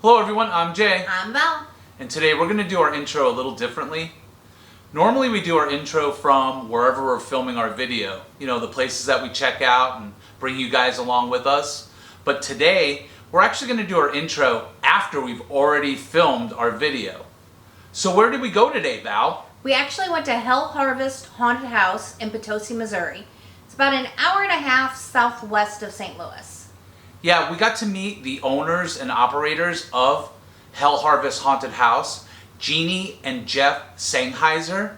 Hello everyone, I'm Jay. I'm Val. And today we're going to do our intro a little differently. Normally we do our intro from wherever we're filming our video. You know, the places that we check out and bring you guys along with us. But today, we're actually going to do our intro after we've already filmed our video. So where did we go today, Val? We actually went to Hell Harvest Haunted House in Potosi, Missouri. It's about an hour and a half southwest of St. Louis. Yeah, we got to meet the owners and operators of Hell Harvest Haunted House, Jeannie and Jeff Sengheiser,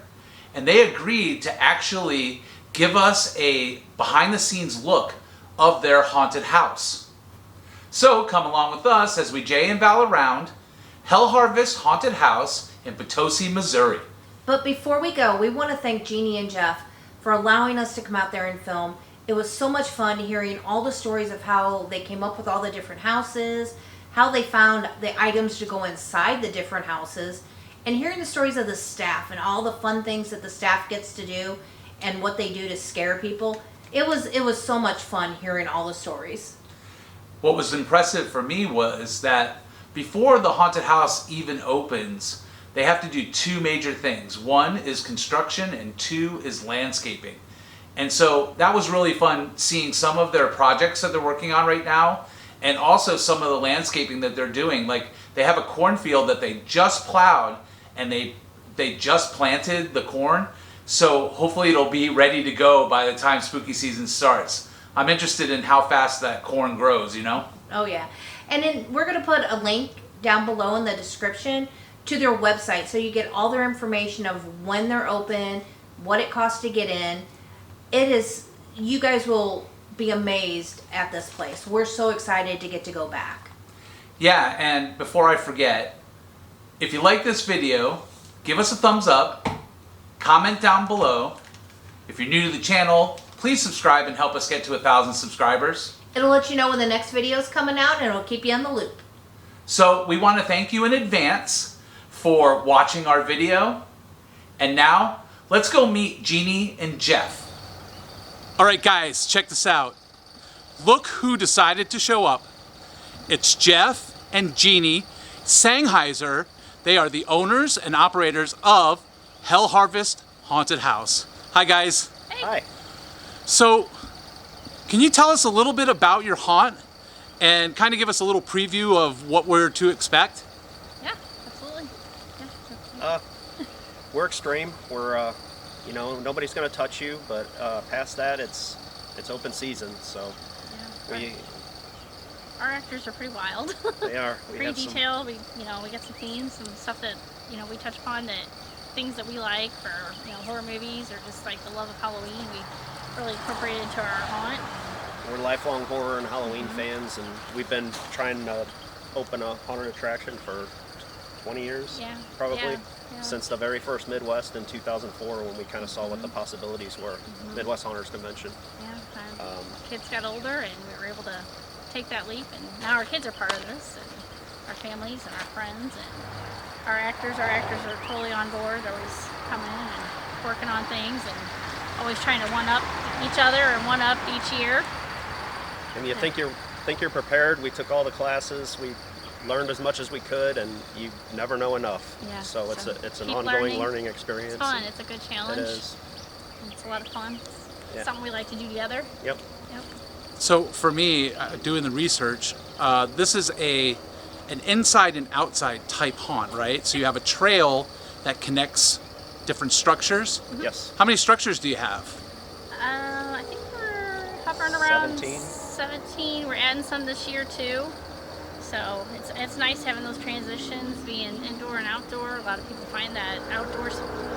and they agreed to actually give us a behind-the-scenes look of their haunted house. So come along with us as we Jay and Val around Hell Harvest Haunted House in Potosi, Missouri. But before we go, we want to thank Jeannie and Jeff for allowing us to come out there and film. It was so much fun hearing all the stories of how they came up with all the different houses, how they found the items to go inside the different houses, and hearing the stories of the staff and all the fun things that the staff gets to do and what they do to scare people. It was so much fun hearing all the stories. What was impressive for me was that before the haunted house even opens, they have to do two major things. One is construction and two is landscaping. And so that was really fun seeing some of their projects that they're working on right now and also some of the landscaping that they're doing. Like they have a cornfield that they just plowed and they just planted the corn. So hopefully it'll be ready to go by the time spooky season starts. I'm interested in how fast that corn grows, you know? Oh yeah. And then we're going to put a link down below in the description to their website so you get all their information of when they're open, what it costs to get in. You guys will be amazed at this place. We're so excited to get to go back. Yeah, and before I forget, if you like this video, give us a thumbs up, comment down below. If you're new to the channel, please subscribe and help us get to 1,000 subscribers. It'll let you know when the next video is coming out and it'll keep you in the loop. So we want to thank you in advance for watching our video. And now, let's go meet Jeannie and Jeff. All right, guys, check this out. Look who decided to show up. It's Jeff and Jeannie Sengheiser. They are the owners and operators of Hell Harvest Haunted House. Hi, guys. Hey. Hi. So, can you tell us a little bit about your haunt and kind of give us a little preview of what we're to expect? Yeah, absolutely. Yeah. We're extreme. We're, nobody's going to touch you, but past that, it's open season. So Our actors are pretty wild. They are. Pretty detailed. We get some themes, some stuff that we touch upon, that things that we like for horror movies or just like the love of Halloween. We really incorporated into our haunt. We're lifelong horror and Halloween fans, and we've been trying to open a haunted attraction for 20 years, probably, since the very first Midwest in 2004 when we kind of saw what the possibilities were, Midwest Haunters Convention. Yeah, kids got older and we were able to take that leap, and now our kids are part of this, and our families and our friends, and our actors are totally on board. They're always coming in and working on things and always trying to one-up each other and one-up each year. And you think you're prepared. We took all the classes. We learned as much as we could, and you never know enough. Yeah, so it's an ongoing learning experience. It's fun. It's a good challenge. It is. It's a lot of fun. It's something we like to do together. Yep. So for me, doing the research, this is an inside and outside type haunt, right? So you have a trail that connects different structures. Yes. How many structures do you have? I think we're hovering around 17. 17. We're adding some this year too. So it's nice having those transitions, being indoor and outdoor. A lot of people find that outdoor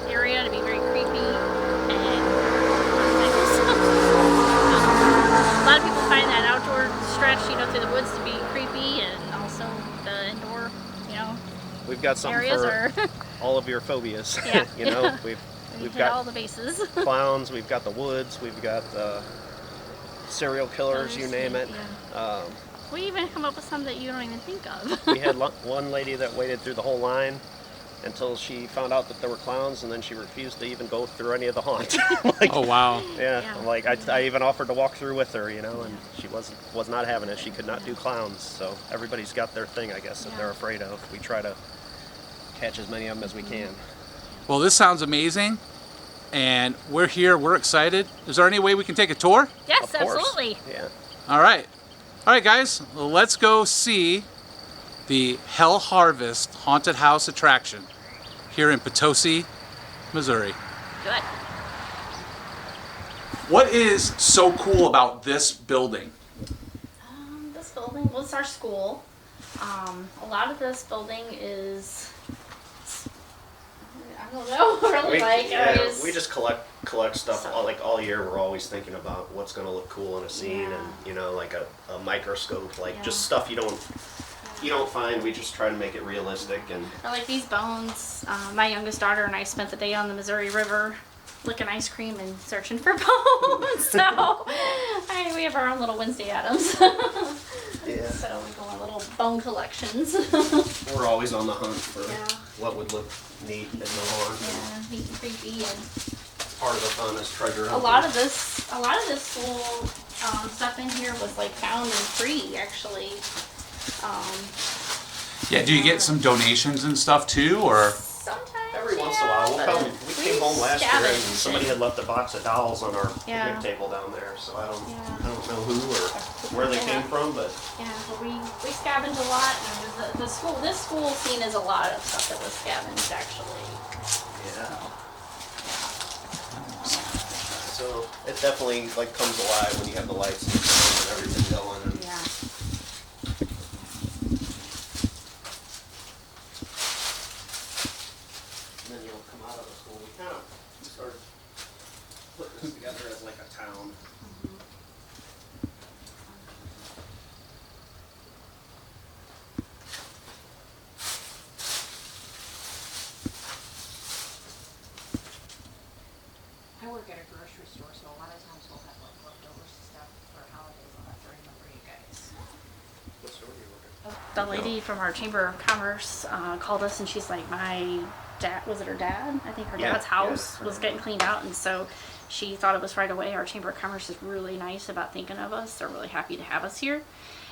area to be very creepy, and a lot of people find that outdoor stretch, through the woods to be creepy, and also the indoor, We've got something areas for all of your phobias. Yeah. We've hit got all the bases. clowns. We've got the woods. We've got serial killers. You name it. Yeah. We even come up with some that you don't even think of. We had one lady that waited through the whole line. until she found out that there were clowns, and then she refused to even go through any of the haunt. Like, Oh, wow. yeah, like I even offered to walk through with her, you know, and she was not having it. She could not do clowns. So everybody's got their thing, I guess, that they're afraid of. We try to catch as many of them as we can. Well, this sounds amazing. And we're here. We're excited. Is there any way we can take a tour? Yes, Of course. absolutely. Yeah. All right. All right, guys. Let's go see the Hell Harvest Haunted House attraction here in Potosi, Missouri. Good. What is so cool about this building? This building was our school. A lot of this building is, I don't know, really we just collect stuff all year. We're always thinking about what's going to look cool in a scene, and like a microscope, just stuff you don't find. We just try to make it realistic. And Or like these bones. My youngest daughter and I spent the day on the Missouri River licking ice cream and searching for bones. So we have our own little Wednesday Addams. yeah, So we go on little bone collections. we're always on the hunt for what would look neat in the lawn. Yeah, neat and creepy. And Part of the fun is treasure hunting. a lot of this school stuff in here was like found and free, actually. Yeah, do you get some donations and stuff too, or? Sometimes. Every once in a while, we came home last year and scavenge. somebody had left a box of dolls on our Yeah. picnic table down there. So I don't know who or Yeah. where they came from, but Yeah, but we scavenged a lot. And this school scene is a lot of stuff that was scavenged, actually. yeah. So it definitely comes alive when you have the lights and the sound and everything going. And Yeah. then you'll come out of the school. We kind of started putting this together as like a town. I work at a grocery store, so a lot of times we'll have leftover stuff for holidays. I'll have to remember you guys. What store do you work at? The lady from our Chamber of Commerce called us, and she's like, my dad, was it her dad? I think her Yeah, dad's house yeah. was getting cleaned out, and so she thought it was right away. Our Chamber of Commerce is really nice about thinking of us. They're really happy to have us here.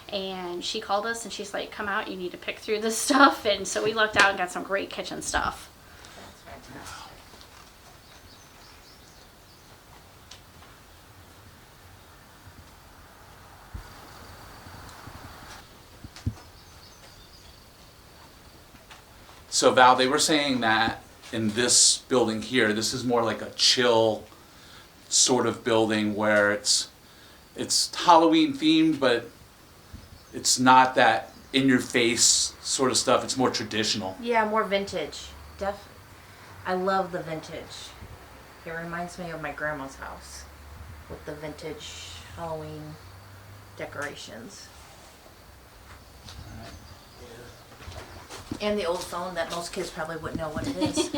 And she called us, and she's like, come out, you need to pick through this stuff. And so we lucked out and got some great kitchen stuff. That's fantastic. So Val, they were saying that in this building here, this is more like a chill sort of building where it's Halloween themed, but it's not that in your face sort of stuff. It's more traditional. Yeah, more vintage. I love the vintage. It reminds me of my grandma's house with the vintage Halloween decorations. And the old phone that most kids probably wouldn't know what it is.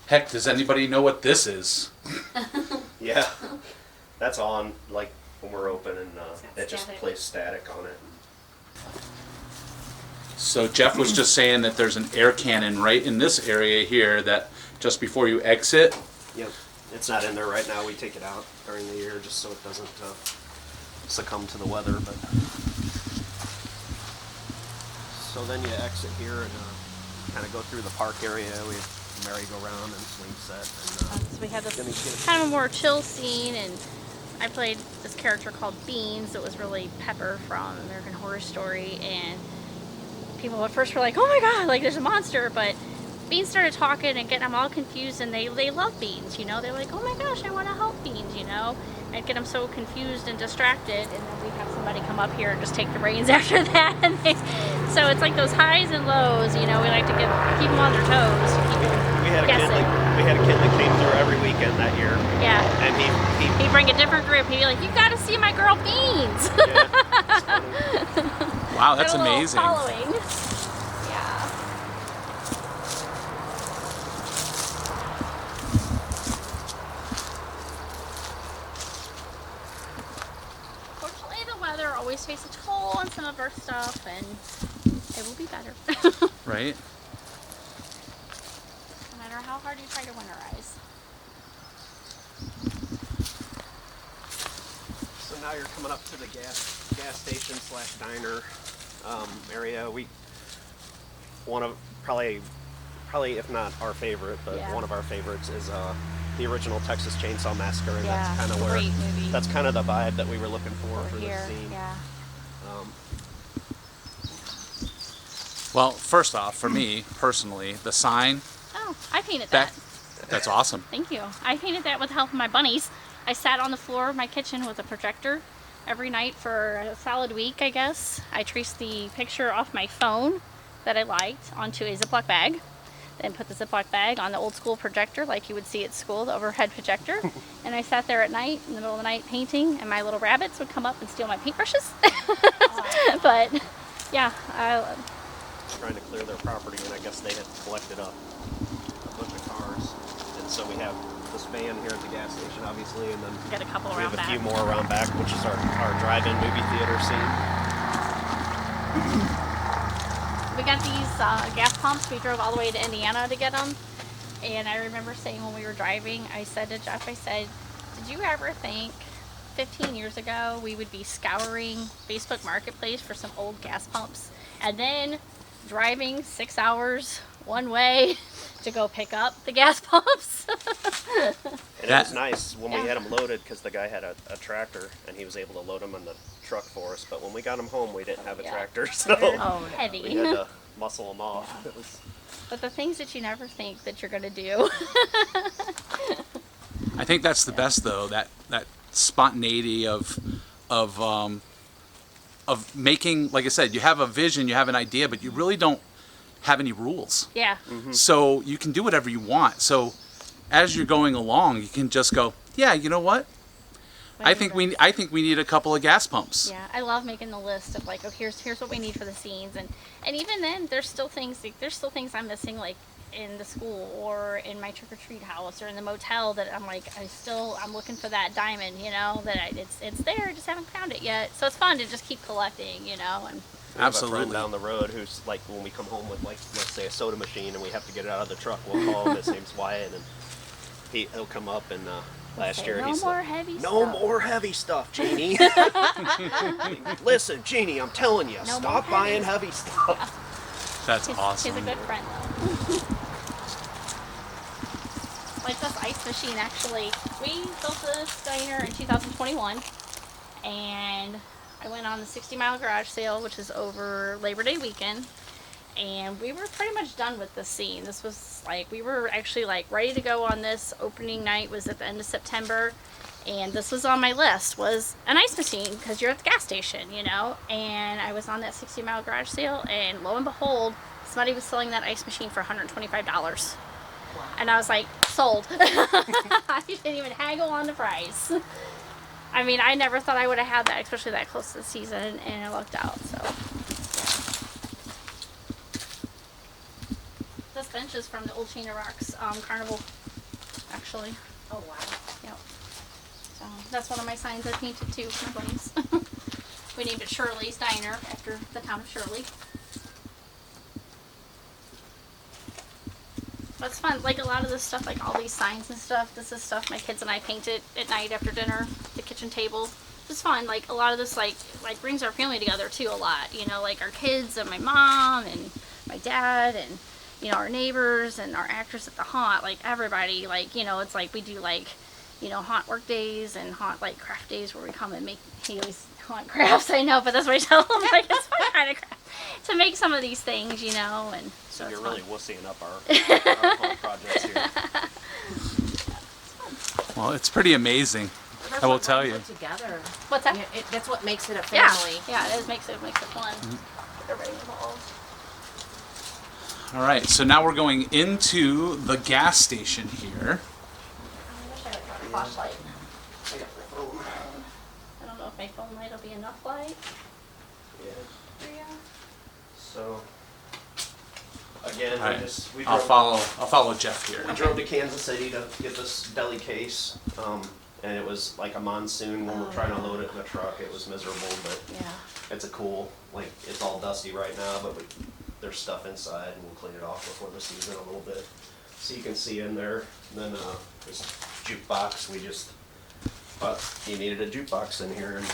Heck, does anybody know what this is? Yeah, that's on when we're open, and it just static. plays static on it. So Jeff was just saying that there's an air cannon right in this area here that just before you exit. Yep, it's not in there right now. We take it out during the year just so it doesn't succumb to the weather. But so then you exit here and kind of go through the park area. We have merry-go-round and swing set. And, So we had Jimmy this Kidd. kind of a more chill scene, and I played this character called Beans that was really Pepper from American Horror Story, and people at first were like, oh my god, like there's a monster, but Beans started talking and getting them all confused, and they love Beans, you know, they're like, oh my gosh, I want to help Beans, you know, and get them so confused and distracted, and then we have somebody come up here and just take the reins after that, and so it's like those highs and lows, you know, we like to keep them on their toes, to keep them guessing. We had a kid that came through every weekend that year. Yeah. And He'd bring a different group. He'd be like, "You got to see my girl Beans." Yeah, it's funny. Wow, that's Got a little amazing. Following. Yeah. always face a toll on some of our stuff, and it will be better. Right? No matter how hard you try to winterize. So now you're coming up to the gas station / diner area. One of probably if not our favorite, but one of our favorites is the original Texas Chainsaw Massacre, and that's kind of where that's kind of the vibe that we were looking for this scene. Yeah. Well, first off, for me personally, the sign. Oh, I painted that. That's awesome. Thank you. I painted that with the help of my bunnies. I sat on the floor of my kitchen with a projector every night for a solid week, I guess. I traced the picture off my phone that I liked onto a Ziploc bag, then put the Ziploc bag on the old school projector like you would see at school, the overhead projector. And I sat there at night, in the middle of the night, painting, and my little rabbits would come up and steal my paintbrushes. But, yeah. Trying to clear their property, and I guess they had collected up a bunch of cars. And so we have this van here at the gas station, obviously, and then Got a couple we around have a back. few more around back, which is our drive-in movie theater scene. We got these gas pumps. We drove all the way to Indiana to get them. And I remember saying when we were driving, I said to Jeff, I said, did you ever think 15 years ago we would be scouring Facebook Marketplace for some old gas pumps and then driving 6 hours one way to go pick up the gas pumps? And it was nice when we had them loaded because the guy had a tractor and he was able to load them on the truck for us. But when we got them home, we didn't have a tractor, so Heavy. we had to muscle them off. It was... But the things that you never think that you're going to do. I think that's the best though. That spontaneity of making, like I said, you have a vision, you have an idea, but you really don't have any rules. Yeah. Mm-hmm. So you can do whatever you want. So as you're going along, you can just go, yeah, you know what? I think we need a couple of gas pumps. Yeah, I love making the list of like, oh, here's what we need for the scenes, and even then, there's still things I'm missing, like in the school or in my trick or treat house or in the motel that I'm like, I'm looking for that diamond, you know, that it's there, I just haven't found it yet. So it's fun to just keep collecting, you know, and. We have a friend down the road who's like, when we come home with like, let's say a soda machine and we have to get it out of the truck, we'll call him. His name's Wyatt, and he'll come up and last year he's like, no more heavy stuff, Jeannie. Listen, Jeannie, I'm telling you, stop buying heavy stuff. That's awesome. He's a good friend though. Like this ice machine, actually, we built this diner in 2021, and I went on the 60-mile garage sale, which is over Labor Day weekend, and we were pretty much done with the scene. This was like, we were actually like ready to go on this. Opening night was at the end of September, and this was on my list, was an ice machine, because you're at the gas station, you know, and I was on that 60-mile garage sale, and lo and behold, somebody was selling that ice machine for $125. And I was like, sold. I didn't even haggle on the price. I mean, I never thought I would have had that, especially that close to the season, and it worked out, so. This bench is from the old Chain of Rocks Carnival, actually. Oh, wow. Yep. So, that's one of my signs I painted too, for my bunnies. We named it Shirley's Diner, after the town of Shirley. But it's fun, like a lot of this stuff, like all these signs and stuff, this is stuff my kids and I painted at night after dinner, the kitchen table. It's fun, like a lot of this like brings our family together too a lot, you know, like our kids and my mom and my dad and, you know, our neighbors and our actors at the haunt, like everybody, like, you know, it's like we do like, you know, haunt work days and haunt like craft days where we come and make, he always haunt crafts, I know, but that's what I tell him, like it's fun kind of craft to make some of these things, you know, and so you're fun. really wussying up our home projects here. Well, it's pretty amazing. I will tell you. Together. What's that? That's what makes it a family. Yeah, it is, makes it fun. Everybody involved. All right, so now we're going into the gas station here. I wish I had brought a flashlight. I don't know if my phone light will be enough light. Yeah. Yeah. So, again, All right. we I'll follow Jeff here. We drove to Kansas City to get this deli case, and it was like a monsoon when we're trying to load it in the truck. It was miserable, but it's a cool, like, it's all dusty right now, but there's stuff inside, and we'll clean it off before the season a little bit. So you can see in there. And then this jukebox, we just thought you needed a jukebox in here. And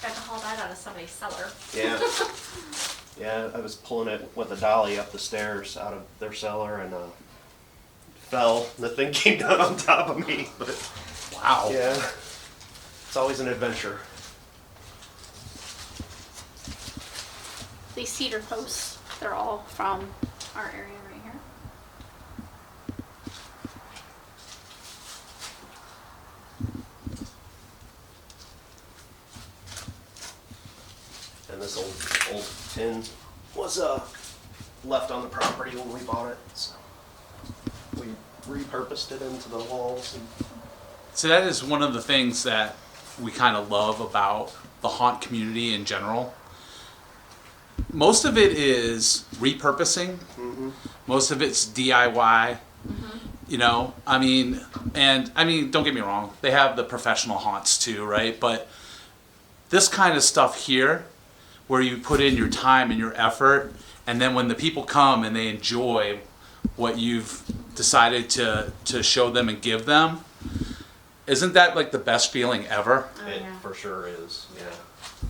got to haul that out of somebody's cellar. yeah. Yeah, I was pulling it with a dolly up the stairs out of their cellar and fell. The thing came down on top of me. But Wow. yeah, it's always an adventure. These cedar posts, they're all from our area right here. And this old tin was left on the property when we bought it, so we repurposed it into the walls. And So that is one of the things that we kind of love about the haunt community in general. Most of it is repurposing. Most of it's DIY. You know, I mean, don't get me wrong, they have the professional haunts too, right? But this kind of stuff here, where you put in your time and your effort, and then when the people come and they enjoy what you've decided to show them and give them, isn't that like the best feeling ever? it for sure is,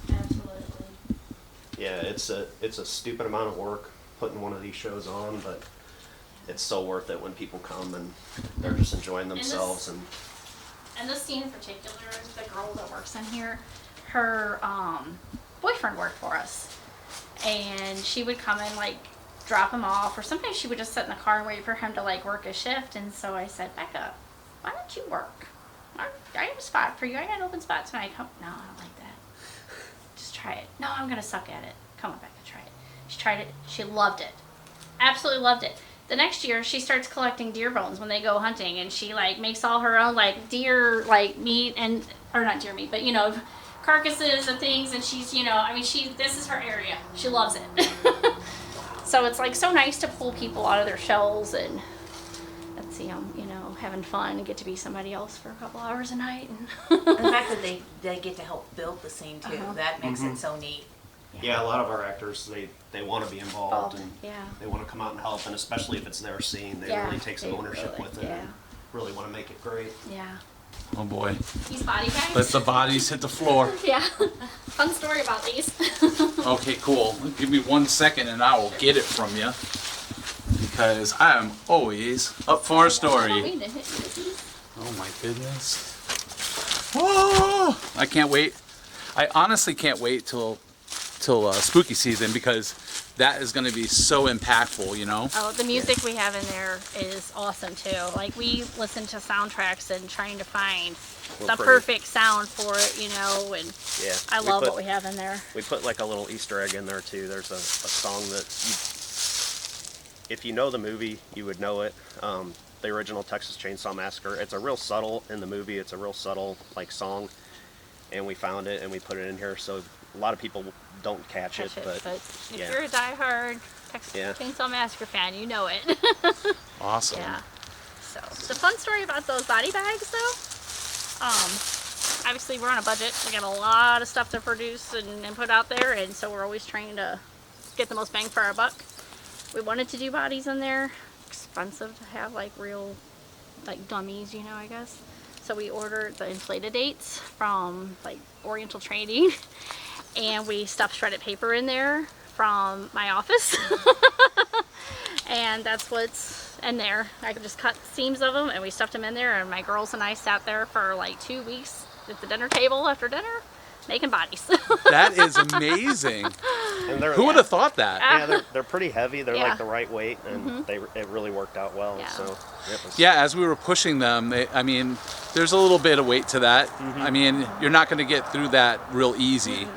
Absolutely. yeah. It's a stupid amount of work putting one of these shows on, but it's so worth it when people come and they're just enjoying themselves. And this scene in particular, the girl that works in here, her boyfriend worked for us, and she would come and like drop him off, or sometimes she would just sit in the car and wait for him to like work a shift. And so I said, Becca, why don't you work? I have a spot for you. I got an open spot tonight. Come. No, I don't like that. Just try it. No, I'm gonna suck at it. Come on, Becca, try it. She tried it. She loved it. Absolutely loved it. The next year, she starts collecting deer bones when they go hunting, and she like makes all her own like deer like meat and, or not deer meat, but you know, carcasses and things. And she's, you know, I mean, this is her area. She loves it. So it's like so nice to pull people out of their shells and see them, you know, having fun and get to be somebody else for a couple hours a night. And the fact that they get to help build the scene too, that makes it so neat. Yeah, a lot of our actors, they want to be involved and Yeah. they want to come out and help, and especially if it's their scene, they Yeah, really take some they ownership really- with it and really want to make it great. Yeah. Oh boy. These body bags? Let the bodies hit the floor. Yeah. Fun story about these. Okay, cool. Give me 1 second and I will get it from you. Because I am always up for a I don't story. mean to hit you with these. Oh my goodness. Oh, I can't wait. I honestly can't wait till spooky season, because that is going to be so impactful, you know? Oh, the music we have in there is awesome too. Like, we listen to soundtracks and trying to find the perfect sound for it, you know, and Yeah. I love what we have in there. We put like a little Easter egg in there too. There's a song that if you know the movie, you would know it. The original Texas Chainsaw Massacre. It's a real subtle, in the movie, it's a real subtle like song. And we found it and we put it in here, so a lot of people don't catch it, but if yeah. you're a diehard Texas Yeah. Chainsaw Massacre fan, you know it. Awesome. Yeah. So the fun story about those body bags, though, obviously we're on a budget. We got a lot of stuff to produce and put out there, and so we're always trying to get the most bang for our buck. We wanted to do bodies in there. Expensive to have like real, like dummies, you know, I guess. So we ordered the inflated dates from like Oriental Trading, and we stuffed shredded paper in there from my office. And that's what's in there. I could just cut seams of them and we stuffed them in there, and my girls and I sat there for like 2 weeks at the dinner table after dinner making bodies. That is amazing. And they're, Who would have thought that? yeah, they're pretty heavy. They're Yeah. like the right weight, and it really worked out well. Yeah. So it was, Yeah, as we were pushing them, there's a little bit of weight to that. I mean, you're not going to get through that real easy.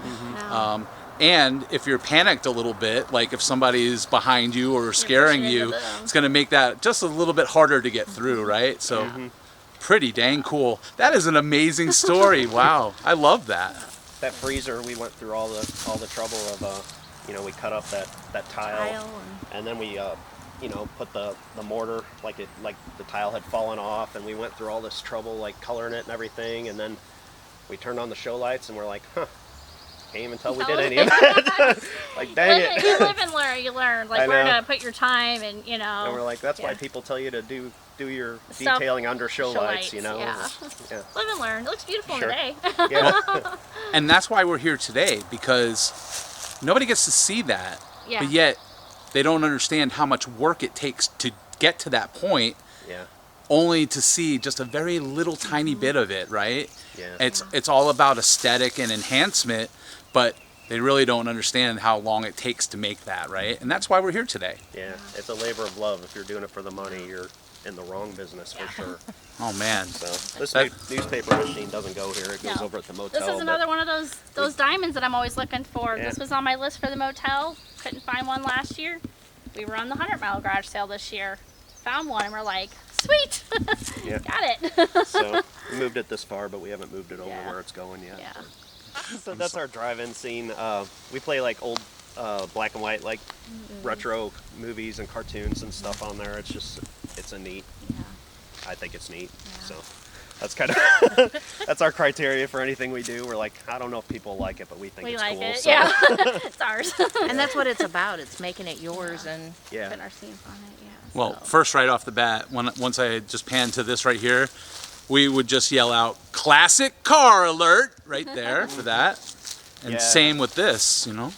No. And if you're panicked a little bit, like if somebody's behind you or scaring pushing into you, them. it's going to make that just a little bit harder to get through, right? So pretty dang cool. That is an amazing story. Wow. I love that. that freezer, we went through all the trouble of we cut up that tile Tile and then we you know, put the mortar, like the tile had fallen off, and we went through all this trouble, like coloring it and everything, and then we turned on the show lights, and we're like, huh, can't even tell we did any of it. Like, dang it. You live and learn. You learn, like, where to put your time, and you know. And we're like, that's why people tell you to do your detailing under show lights, you know. Yeah. Yeah. Live and learn. It looks beautiful today. Yeah. And that's why we're here today, because nobody gets to see that. Yeah. But yet they don't understand how much work it takes to get to that point. Yeah. Only to see just a very little tiny bit of it, right? Yeah. It's all about aesthetic and enhancement, but they really don't understand how long it takes to make that, right? And that's why we're here today. Yeah. It's a labor of love. If you're doing it for the money, you're in the wrong business for sure. Oh man. So this newspaper machine doesn't go here. It goes over at the motel. This is another one of those diamonds that I'm always looking for. Yeah. This was on my list for the motel. Couldn't find one last year. We were on the 100-mile garage sale this year. Found one and we're like, sweet, Yeah. got it. So we moved it this far, but we haven't moved it over where it's going yet. Yeah. So that's our drive-in scene. We play like old black and white, like retro movies and cartoons and stuff on there. It's a neat. Yeah. I think it's neat. So that's kind of that's our criteria for anything we do. We're like, I don't know if people like it, but we think We it's like cool. it. So. Yeah. It's ours. And that's what it's about. It's making it yours and Yeah. Put our scenes on it. Yeah. Well, so. first right off the bat, once I just panned to this right here, we would just yell out "classic car alert" right there for that. And Yeah. same with this, you know.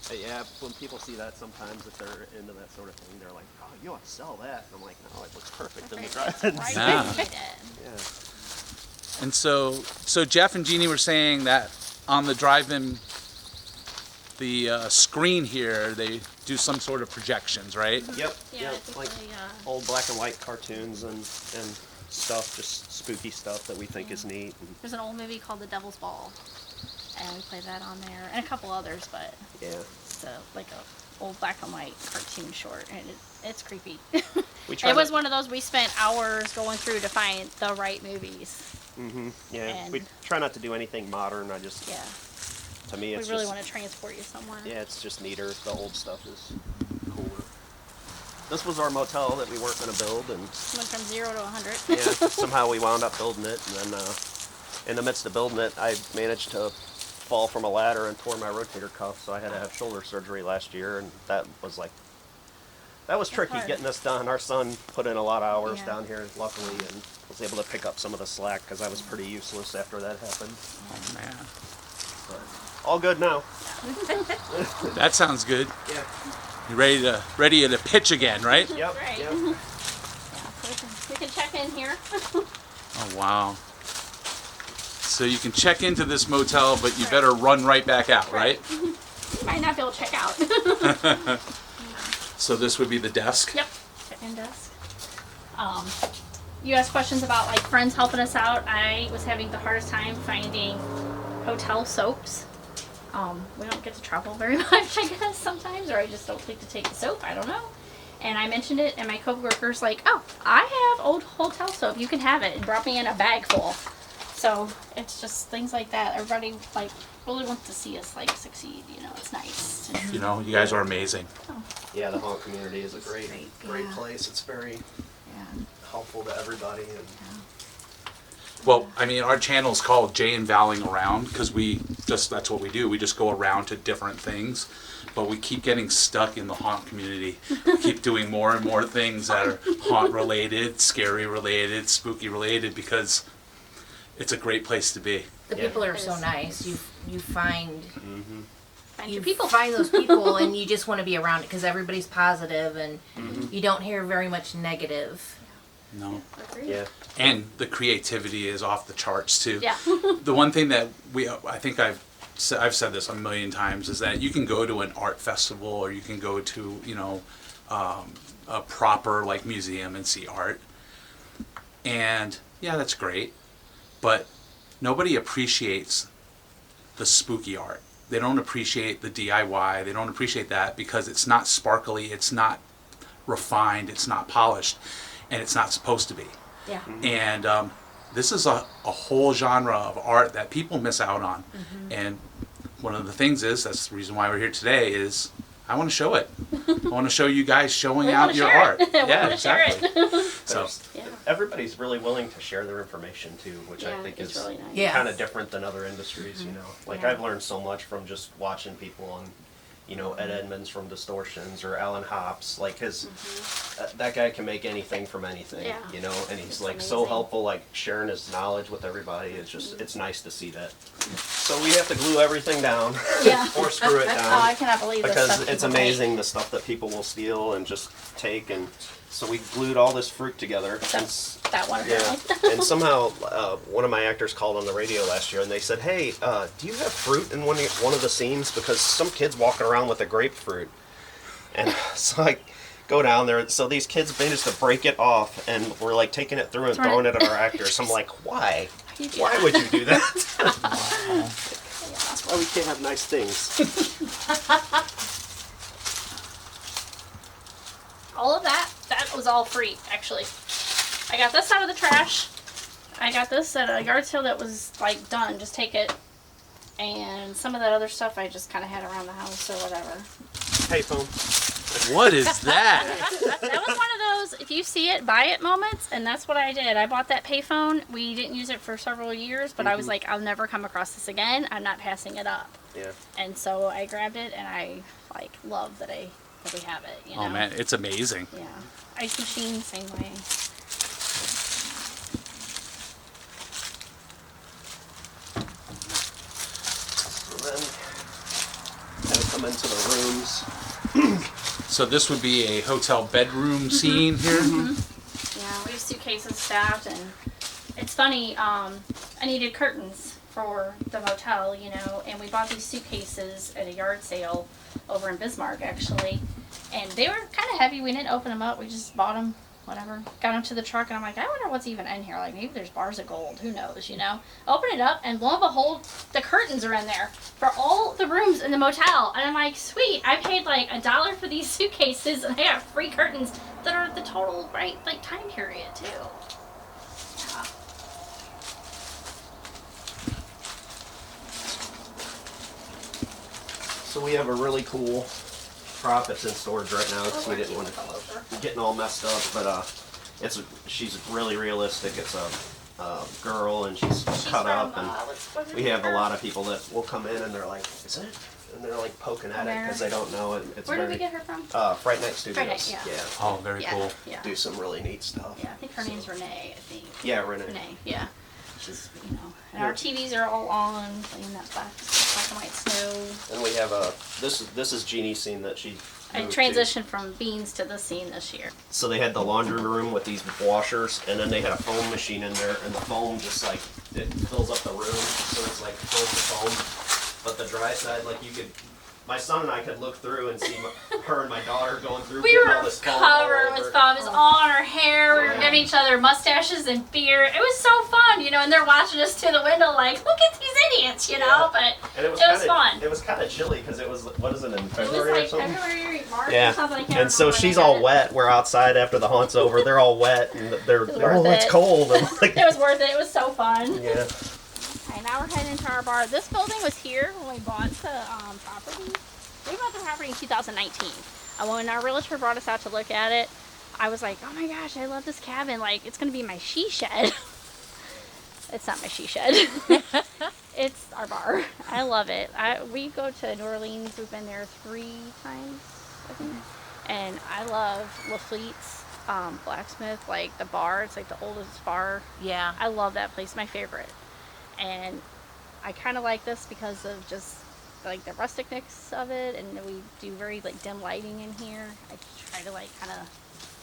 But yeah, when people see that, sometimes if they're into that sort of thing, they're like, "Oh, you want to sell that?" And I'm like, "No, it looks perfect in the drive-in." Right. Yeah. We need it. Yeah. And so Jeff and Jeannie were saying that on the drive-in, the screen here, they do some sort of projections, right? Yep. Yeah, Yep. it's Like old black and white cartoons and stuff, just spooky stuff that we think is neat. And There's an old movie called The Devil's Ball, and we play that on there, and a couple others, but yeah. it's like a old black and white cartoon short, and it's creepy. We try It was to- one of those we spent hours going through to find the right movies. Yeah. and- We try not to do anything modern. Yeah, To me, we it's really just, want to transport you somewhere. yeah, it's just neater. The old stuff is cooler. This was our motel that we weren't going to build, and Went from 0 to 100. yeah, somehow we wound up building it. And then in the midst of building it, I managed to fall from a ladder and tore my rotator cuff, so I had to have shoulder surgery last year, and that was tricky hard. getting this done. Our son put in a lot of hours Yeah. down here, luckily, and was able to pick up some of the slack because I was pretty useless after that happened. Oh man, But all good now. that sounds good. Yeah. You ready to pitch again, right? Yep. Right. Yep. We can check in here. Oh wow. So you can check into this motel, but you better run right back out, right? Might not be able to check out. So this would be the desk. Yep. Check-in desk. You asked questions about like friends helping us out. I was having the hardest time finding hotel soaps. We don't get to travel very much, I guess, sometimes, or I just don't think to take the soap. I don't know. And I mentioned it, and my coworker's like, "Oh, I have old hotel soap. You can have it," and brought me in a bag full. So it's just things like that. Everybody like really wants to see us like succeed. You know, it's nice. You know, you guys are amazing. Yeah, the haunt community is a great Yeah. place. It's very Yeah. helpful to everybody. And Well, I mean, our channel's called Jay and Valing Around because that's what we do. We just go around to different things, but we keep getting stuck in the haunt community. We keep doing more and more things that are haunt related, scary related, spooky related because it's a great place to be. the Yeah. people are It so is. nice. You find Find you your people. find those people and you just want to be around it because everybody's positive and you don't hear very much negative. No. Agreed. yeah, And the creativity is off the charts too. Yeah. The one thing that I think I've said this a million times is that you can go to an art festival or you can go to, you know, a proper like museum and see art. And yeah, that's great. But nobody appreciates the spooky art. They don't appreciate the DIY. They don't appreciate that because it's not sparkly, it's not refined, it's not polished, and it's not supposed to be. Yeah. And this is a whole genre of art that people miss out on. And one of the things is, that's the reason why we're here today, is I want to show it. I want to show you guys showing We out wanna your share art. it. We Yeah, wanna share it. exactly. So Yeah. Everybody's really willing to share their information too, which I Yeah, think it's is really nice. Yeah. kind of different than other industries, you know. Like Yeah. I've learned so much from just watching people on, you know, Ed Edmonds from Distortions or Alan Hops. Like that guy can make anything from anything, Yeah. you know, and he's It's like so amazing. helpful, like sharing his knowledge with everybody. It's just, it's nice to see that. So we have to glue everything down Yeah. or screw it Oh, down. I cannot believe this Because stuff it's people make. amazing the stuff that people will steal and just take, and so we glued all this fruit together. That's that one. Yeah, and somehow one of my actors called on the radio last year, and they said, "Hey, do you have fruit in one of the scenes? Because some kid's walking around with a grapefruit." And so I go down there. So these kids managed to break it off, and we're like taking it through and throwing it at our actors. I'm like, why? Why would you do that? That's why we can't have nice things. All of that was all free, actually. I got this out of the trash. I got this at a yard sale that was like done. Just take it. And some of that other stuff I just kind of had around the house or whatever. Payphone. what is that? That was one of those, if you see it, buy it moments, and that's what I did. I bought that payphone. We didn't use it for several years, but I was like, I'll never come across this again. I'm not passing it up. Yeah. And so I grabbed it, and I like love that we have it. You know? Oh man, it's amazing. Yeah. Ice machine, same way. And then gotta come into the rooms. So this would be a hotel bedroom scene here. Yeah, we have suitcases stacked, and it's funny. I needed curtains for the motel, you know, and we bought these suitcases at a yard sale over in Bismarck, actually, and they were kind of heavy. We didn't open them up. We just bought them, whatever. Got them to the truck, and I'm like, I wonder what's even in here. Like, maybe there's bars of gold. Who knows, you know? Open it up, and lo and behold, the curtains are in there for all the rooms in the motel. And I'm like, sweet. I paid like $1 for these suitcases, and I got free curtains that are the total right like time period too. Yeah. So we have a really cool prop that's in storage right now because we didn't want it getting all messed up. But she's really realistic. It's a girl, and she's cut up, and we have a lot of people that will come in and they're like, "Is it?" And they're like poking at it because they don't know it. It's Where very, did we get her from? Fright Night Studios. Fright Night, yeah. Oh, very Yeah. cool. Yeah. Do some really neat stuff. Yeah, I think her name's Renee, I think. Yeah, Renee. Renee, yeah. She's, you know, and our TVs are all on, playing that black and white snow. And we have this is Jeannie's scene that she I moved to. transitioned from beans to this scene this year. So they had the laundry room with these washers, and then they had a foam machine in there, and the foam just like, it fills up the room, so it's like fills the foam. But the dry side, like you could, my son and I could look through and see her and my daughter going through. We getting were all this foam all covered over. with foam. It was all on our hair. We were Yeah. giving each other mustaches and beer. It was so fun, you know, and they're watching us through the window like, look at these idiots, you know, but And it was fun. It was kind of chilly because it was, what is it, in It was February or like something? February, March or Yeah, something. I can't and so remember when she's I all had it. wet. We're outside after the haunt's over. They're all wet, and they're worth it's it. cold. And like, It was worth it. It was so fun. yeah. Okay, now we're heading into our bar. This building was here when we bought the property. We bought the property in 2019. When our realtor brought us out to look at it, I was like, oh my gosh, I love this cabin. Like, it's going to be my she shed. It's not my she shed. It's our bar. I love it. We go to New Orleans. We've been there 3 times, I think. And I love Lafleet's Blacksmith, like the bar. It's like the oldest bar. Yeah. I love that place. My favorite. And I kind of like this because of just like the rusticness of it, and we do very like dim lighting in here. I try to like kind of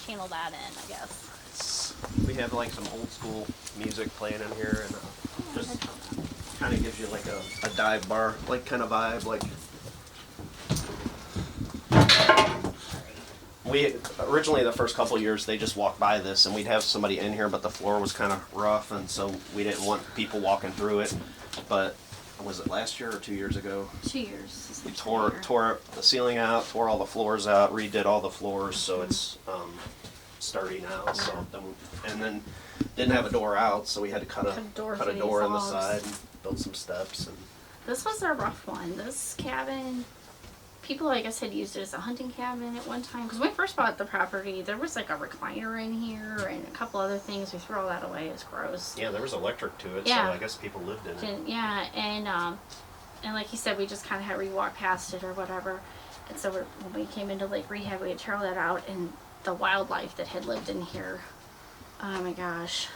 channel that in, I guess. We have like some old school music playing in here, and just kind of gives you like a dive bar like kind of vibe. Like we originally, the first couple years, they just walked by this, and we'd have somebody in here, but the floor was kind of rough, and so we didn't want people walking through it. But was it last year or 2 years ago? 2 years. We tore the ceiling out, tore all the floors out, redid all the floors, so it's sturdy now. So then didn't have a door out, so we had to cut a door in the side and build some steps. And This was a rough one. This cabin, people, like I said, used it as a hunting cabin at one time. Because when we first bought the property, there was like a recliner in here and a couple other things. We threw all that away. It's gross. Yeah, there was electric to it, Yeah. so I guess people lived in it. Yeah, and like you said, we just kind of had walk past it or whatever. And so when we came into Lake Rehab, we had to tear all that out, and the wildlife that had lived in here. Oh my gosh.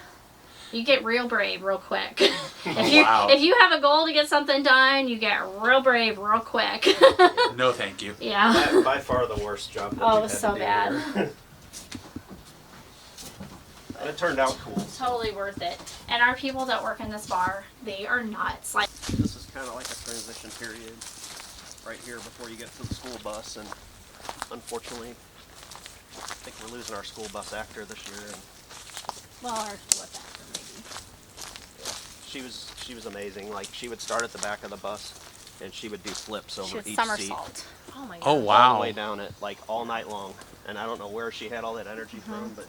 You get real brave real quick. If you have a goal to get something done, you get real brave real quick. No, thank you. Yeah. By far the worst job that Oh, it we've was had so to do bad. here. But it turned out cool. Totally worth it. And our people that work in this bar, they are nuts. Like, This is kind of like a transition period right here before you get to the school bus, and unfortunately, I think we're losing our school bus actor this year. And well, our what's after maybe. she was amazing. Like, she would start at the back of the bus, and she would do flips She over was each somersault. seat. Oh my god. Oh All wow. the way down it, like all night long. And I don't know where she had all that energy from, but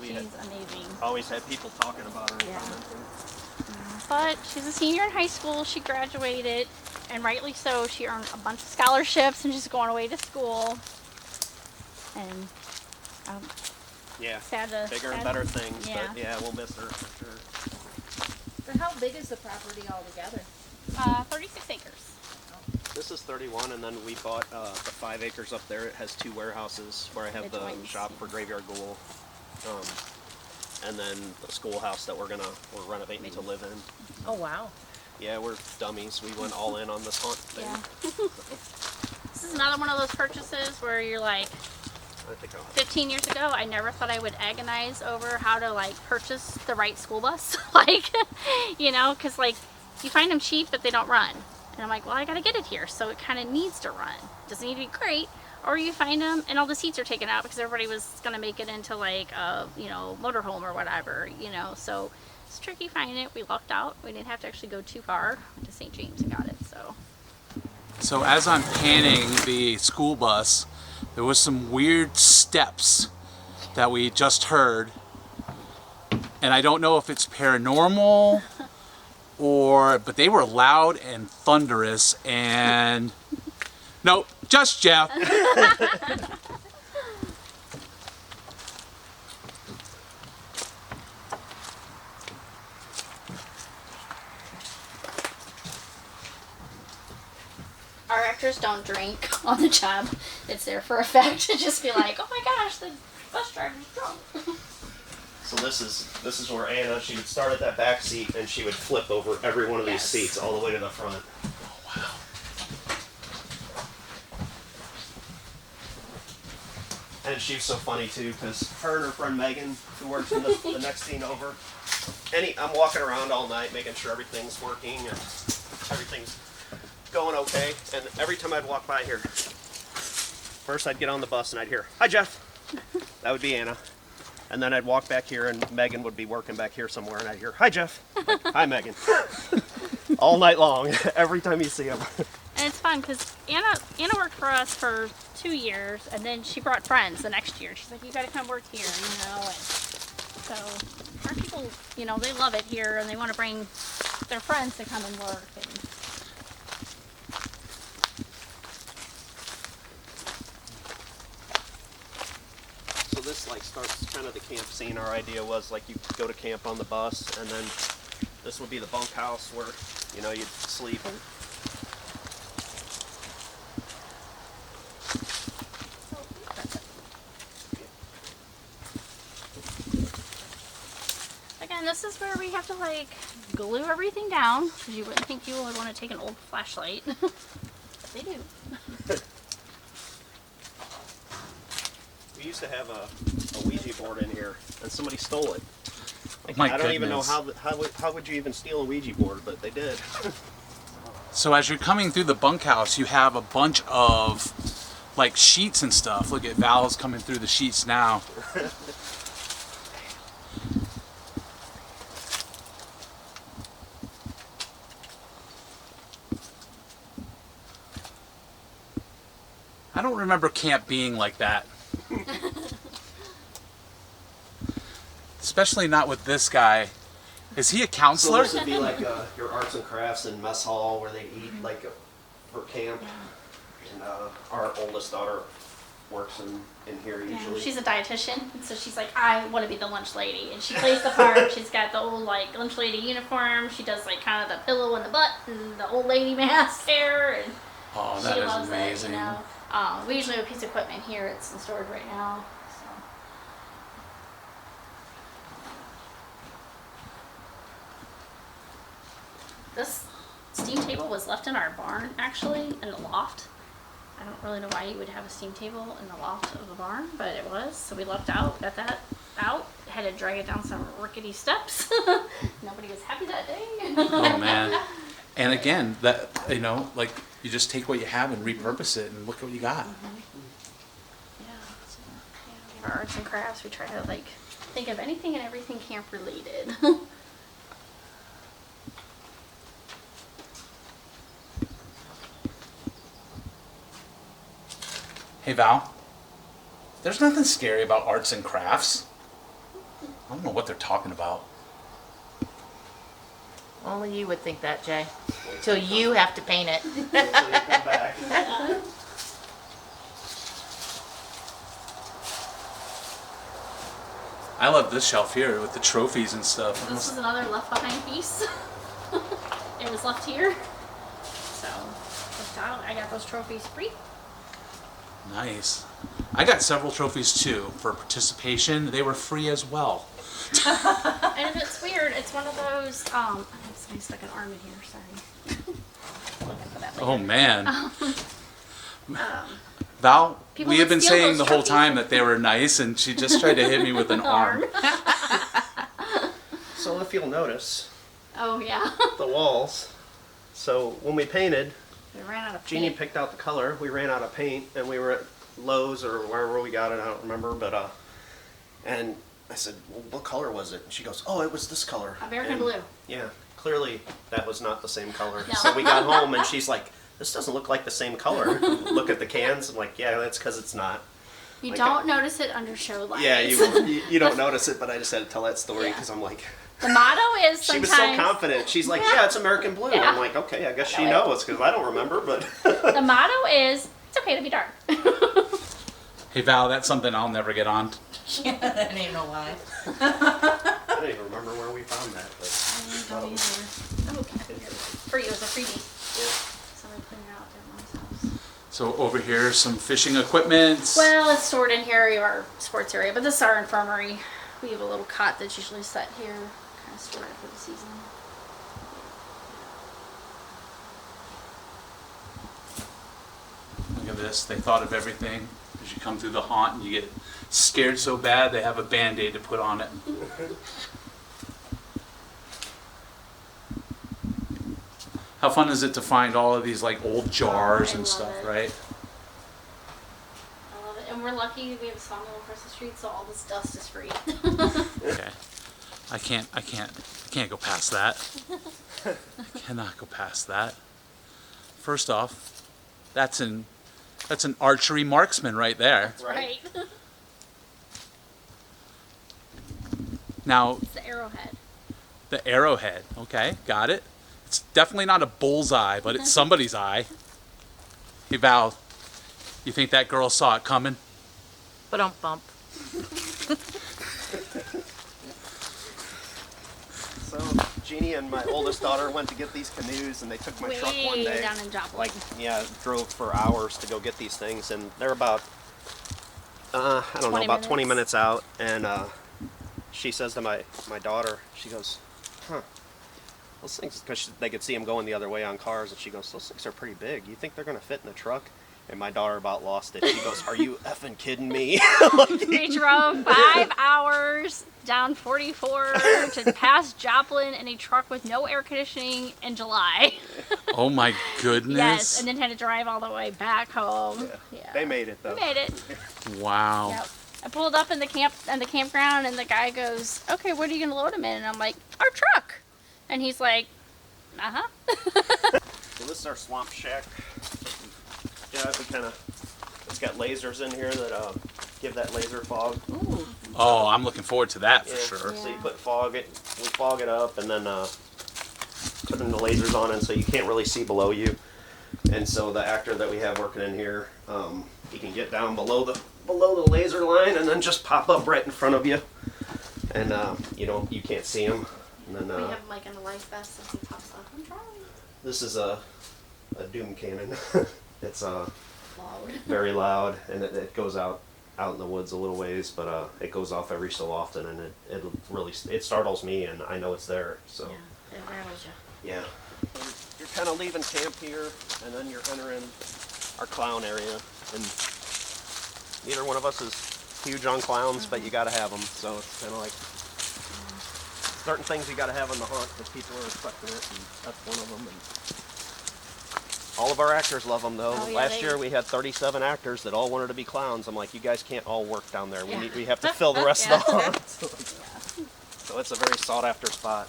we She's had amazing. always had people talking about her. And Yeah. commenting. But she's a senior in high school. She graduated, and rightly so. She earned a bunch of scholarships and she's going away to school. And Yeah, sad to bigger sad- and better things, Yeah. but yeah, we'll miss her for sure. So how big is the property altogether? 36 acres. This is 31, and then we bought the 5 acres up there. It has 2 warehouses where I have The the joints. shop for Graveyard Ghoul, and then the schoolhouse that we're renovating to live in. Oh wow. Yeah, we're dummies. We went all in on this hunt thing. Yeah. This is another one of those purchases where you're like, I think I'll 15 years ago, I never thought I would agonize over how to like purchase the right school bus. Like, you know, because like you find them cheap, but they don't run. And I'm like, well, I got to get it here. So it kind of needs to run. Doesn't need to be great. Or you find them and all the seats are taken out because everybody was going to make it into like a, you know, motorhome or whatever, you know. So it's tricky finding it. We lucked out. We didn't have to actually go too far. Went to St. James and got it. So as I'm panning the school bus, there was some weird steps that we just heard. And I don't know if it's paranormal but they were loud and thunderous and nope, just Jeff. Our actors don't drink on the job. It's there for effect to just be like, oh my gosh, the bus driver's drunk. So this is where Anna, she would start at that back seat and she would flip over every one of these Yes. seats all the way to the front. And she's so funny too, because her and her friend Megan, who works in the next scene over, I'm walking around all night making sure everything's working and everything's going okay. And every time I'd walk by here, first I'd get on the bus and I'd hear, "Hi Jeff." That would be Anna. And then I'd walk back here and Megan would be working back here somewhere and I'd hear, "Hi Jeff." Like, "Hi Megan." All night long, every time you see them. And it's fun because Anna worked for us for 2 years, and then she brought friends the next year. She's like, "You got to come work here," you know. And so our people, you know, they love it here, and they want to bring their friends to come and work. And So this like starts kind of the camp scene. Our idea was like you go to camp on the bus, and then this would be the bunkhouse where, you know, you'd sleep. again, this is where we have to like glue everything down because you wouldn't think you would want to take an old flashlight. But they do. We used to have a Ouija board in here, and somebody stole it. Like, My I don't even know goodness. how would you even steal a Ouija board, but they did. So as you're coming through the bunkhouse, you have a bunch of like sheets and stuff. Look at Val's coming through the sheets now. I don't remember camp being like that. Especially not with this guy. Is he a So counselor? this would be like your arts and crafts and mess hall where they eat like for camp. And our oldest daughter works in here usually. Yeah, she's a dietitian, and so she's like, I want to be the lunch lady, and she plays the part. She's got the old like lunch lady uniform. She does like kind of the pillow in the butt and the old lady mask hair, and Oh, she that is loves amazing. it. You know, we usually have a piece of equipment here. It's in storage right now. So. This steam table was left in our barn, actually, in the loft. I don't really know why you would have a steam table in the loft of a barn, but it was. So we left out, got that out, had to drag it down some rickety steps. Nobody was happy that day. Oh man. And again, that, you know, like you just take what you have and repurpose it and look what you got. Yeah, so, yeah, we have our arts and crafts. We try to like think of anything and everything camp related. Hey Val, there's nothing scary about arts and crafts. I don't know what they're talking about. Only you would think that, Jay. Till you have to paint it. Until you come back. I love this shelf here with the trophies and stuff. This is another left behind piece. It was left here. So, left out. I got those trophies free. Nice. I got several trophies too for participation. They were free as well. And it's weird. It's one of those. Somebody stuck an arm in here. Sorry. Looking for that later. Oh man. Val, People we have would been steal saying those the whole trophies. time that they were nice, and she just tried to hit me with an arm. So if you'll notice, Oh yeah. the walls. So when we painted, We ran out of Jeannie paint. picked out the color. We ran out of paint, and we were at Lowe's or wherever we got it. I don't remember, but and I said, well, "What color was it?" And she goes, "Oh, it was this color." American And, blue. Yeah, clearly that was not the same color. No. So we got home, and she's like, "This doesn't look like the same color." Look at the cans. I'm like, "Yeah, that's because it's not." You Like don't notice it under show lights. Yeah, you don't notice it, but I just had to tell that story Yeah. because I'm like, The motto is she sometimes. was so confident. She's like, "Yeah, it's American blue." Yeah. I'm like, "Okay, I guess she knows because I don't remember." But The motto is it's okay to be dark. Hey Val, that's something I'll never get on. Yeah, that ain't no lie. I don't even remember where we found that. But Don't either. Okay. Free. It was a freebie. Somebody put it out there at mom's house. So over here, some fishing equipment. Well, it's stored in here, our sports area, but this is our infirmary. We have a little cot that's usually set here, kind of stored it for the season. Look at this. They thought of everything. As you come through the haunt and you get scared so bad, they have a Band-Aid to put on it. How fun is it to find all of these like old jars I and love stuff, it. right? I love it. And we're lucky we have a sawmill across the street, so all this dust is free. Okay. I can't go past that. I cannot go past that. First off, that's an archery marksman right there. right. Now, It's the arrowhead. the arrowhead. Okay, got it. It's definitely not a bullseye, but it's somebody's eye. Hey Val, you think that girl saw it coming? But don't bump. So Jeannie and my oldest daughter went to get these canoes, and they took my truck one Way day. down in Joplin. Like, yeah, drove for hours to go get these things, and they're about, I don't know, 20 about 20 minutes. minutes out, and she says to my daughter, she goes, "Huh, those things," because they could see them going the other way on cars, and she goes, "Those things are pretty big. You think they're going to fit in the truck?" And my daughter about lost it. She goes, "Are you effing kidding me?" We drove 5 hours down 44 to past Joplin in a truck with no air conditioning in July. Oh my goodness. Yes, and then had to drive all the way back home. Yeah. They made it, though. We made it. Wow. Yep. I pulled up in the campground, and the guy goes, "Okay, what are you gonna load them in?" And I'm like, "Our truck." And he's like, "Uh-huh." So this is our swamp shack. Yeah, it's got lasers in here that give that laser fog. Ooh. Oh, I'm looking forward to that for Yeah. sure. So you put we fog it up, and then putting the lasers on it so you can't really see below you. And so the actor that we have working in here, he can get down below the laser line and then just pop up right in front of you, and you can't see him. And then we have him like in a life vest and he pops up. I'm trying. this is a doom cannon. It's Loud. very loud, and it goes out in the woods a little ways, but it goes off every so often, and it startles me, and I know it's there. So Yeah, it rattles you. yeah, you're kind of leaving camp here, and then you're entering our clown area, and neither one of us is huge on clowns, but you got to have them. So it's kind of like certain things you got to have on the hunt because people are expecting it, and that's one of them. And all of our actors love them, though. Oh, yeah, Last year we had 37 actors that all wanted to be clowns. I'm like, you guys can't all work down there. Yeah. We have to fill the rest of the hunt. Yeah. So it's a very sought after spot.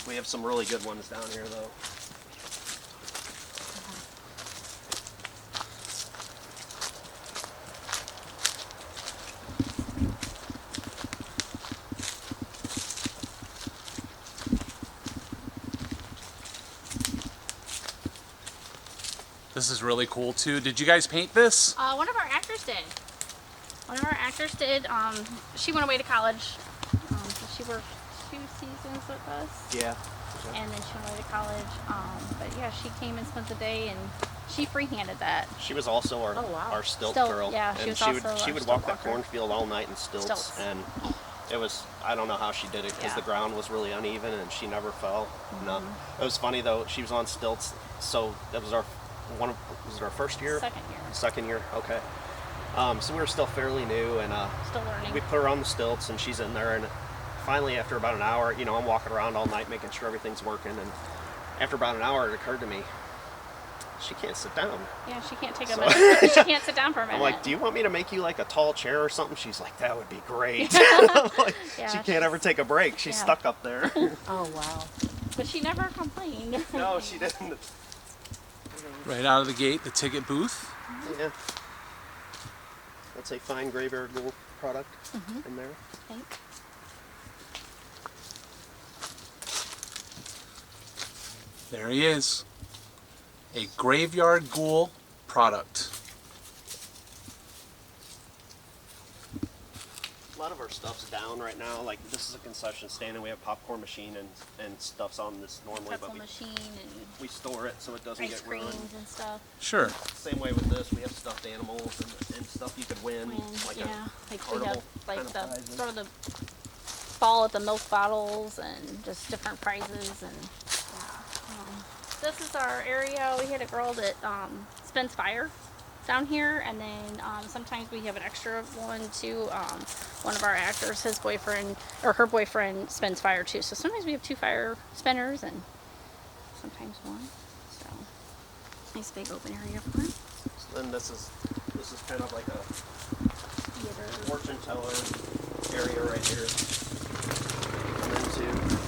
We have some really good ones down here, though. This is really cool too. Did you guys paint this? One of our actors did. She went away to college. She worked 2 seasons with us. Yeah. And then she went away to college. But yeah, she came and spent the day, and she freehanded that. She was also our, Oh, wow. our stilt Stilt, girl. yeah, she and was she would also she our would stilt walk that walker. cornfield all night in stilts, Stilts. and it was, I don't know how she did it because Yeah. the ground was really uneven and she never fell. No, it was funny though. She was on stilts, so that was was it our first year? Second year. Second year, okay. So we were still fairly new, and Still learning. we put her on the stilts, and she's in there, and finally after about an hour, I'm walking around all night making sure everything's working, and after about an hour it occurred to me, she can't sit down. Yeah, she can't take So- a minute. She can't sit down for a minute. I'm like, do you want me to make you like a tall chair or something? She's like, that would be great. I'm like, Yeah, she can't she's- ever take a break. She's yeah. stuck up there. Oh, wow. But she never complained. No, she didn't. Right out of the gate, the ticket booth. Yeah. That's a fine graveyard gold product in there. Thanks. There he is. A graveyard ghoul product. A lot of our stuff's down right now. Like this is a concession stand, and we have popcorn machine and stuff's on this normally, Pretzel but machine and we store it so it doesn't ice get creams ruined. and stuff. Sure. Same way with this, we have stuffed animals and stuff you could win. Like Yeah, a like we have carnival like kind of the prizes. sort of the ball at the milk bottles and just different prizes and yeah. This is our area. We had a girl that spins fire down here, and then sometimes we have an extra one too. One of our actors, his boyfriend or her boyfriend spins fire too. So sometimes we have 2 fire spinners and sometimes 1. So nice big open area for it. So then this is kind of like a Theater. fortune teller area right here. And then to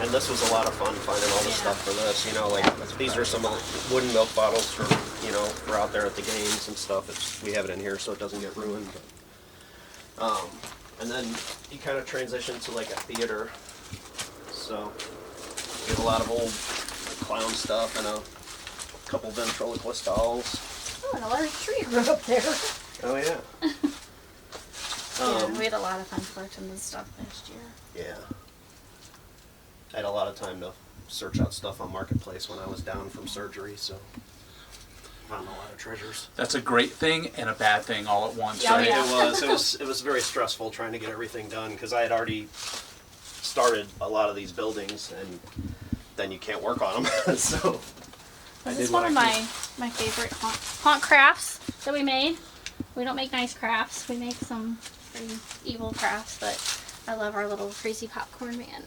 and this was a lot of fun finding all the Yeah. stuff for this. These are some of the wooden milk bottles for for out there at the games and stuff. We have it in here so it doesn't get ruined. And then you kind of transition to like a theater. So we have a lot of old clown stuff and a couple ventriloquist dolls. Oh, and a large tree grew up there. Oh yeah. Yeah, we had a lot of fun collecting this stuff last year. Yeah. I had a lot of time to search out stuff on Marketplace when I was down from surgery, so found a lot of treasures. That's a great thing and a bad thing all at once, Yeah, right? yeah. It was very stressful trying to get everything done because I had already started a lot of these buildings and then you can't work on them. So I This did is what one of I could. my favorite haunt crafts that we made. We don't make nice crafts. We make some pretty evil crafts, but I love our little crazy popcorn man.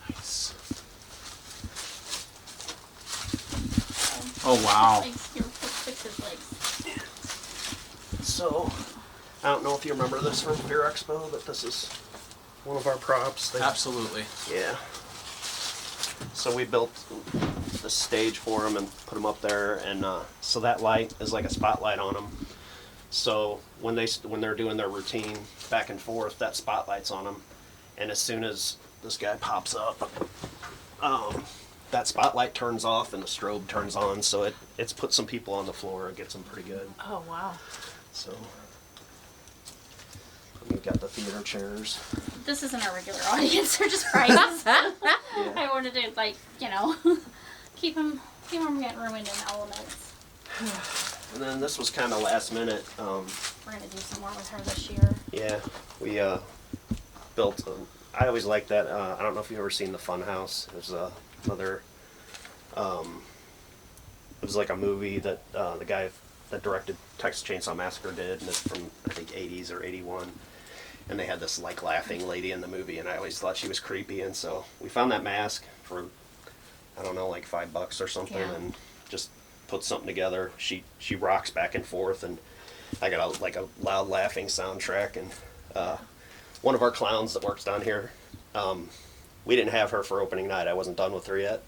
Nice. Oh wow. Legs, here, fix his legs. So I don't know if you remember this from Beer Expo, but this is one of our props. Absolutely. Yeah. So we built the stage for them and put them up there, and so that light is like a spotlight on them. So when they're doing their routine back and forth, that spotlight's on them, and as soon as this guy pops up, that spotlight turns off and the strobe turns on. So it's put some people on the floor. It gets them pretty good. Oh, wow. So we've got the theater chairs. This isn't our regular audience. They're just prizes. I wanted to, like, you know, keep them from getting ruined in the elements. And then this was kind of last minute. We're going to do some more with her this year. Yeah, we built. I always liked that. I don't know if you've ever seen the Fun House. There's another. It was like a movie that the guy that directed Texas Chainsaw Massacre did, and it's from I think 80s or 81. And they had this like laughing lady in the movie, and I always thought she was creepy. And so we found that mask for I don't know, like $5 or something, and just put something together. She rocks back and forth, and I got a loud laughing soundtrack. And one of our clowns that works down here, we didn't have her for opening night. I wasn't done with her yet,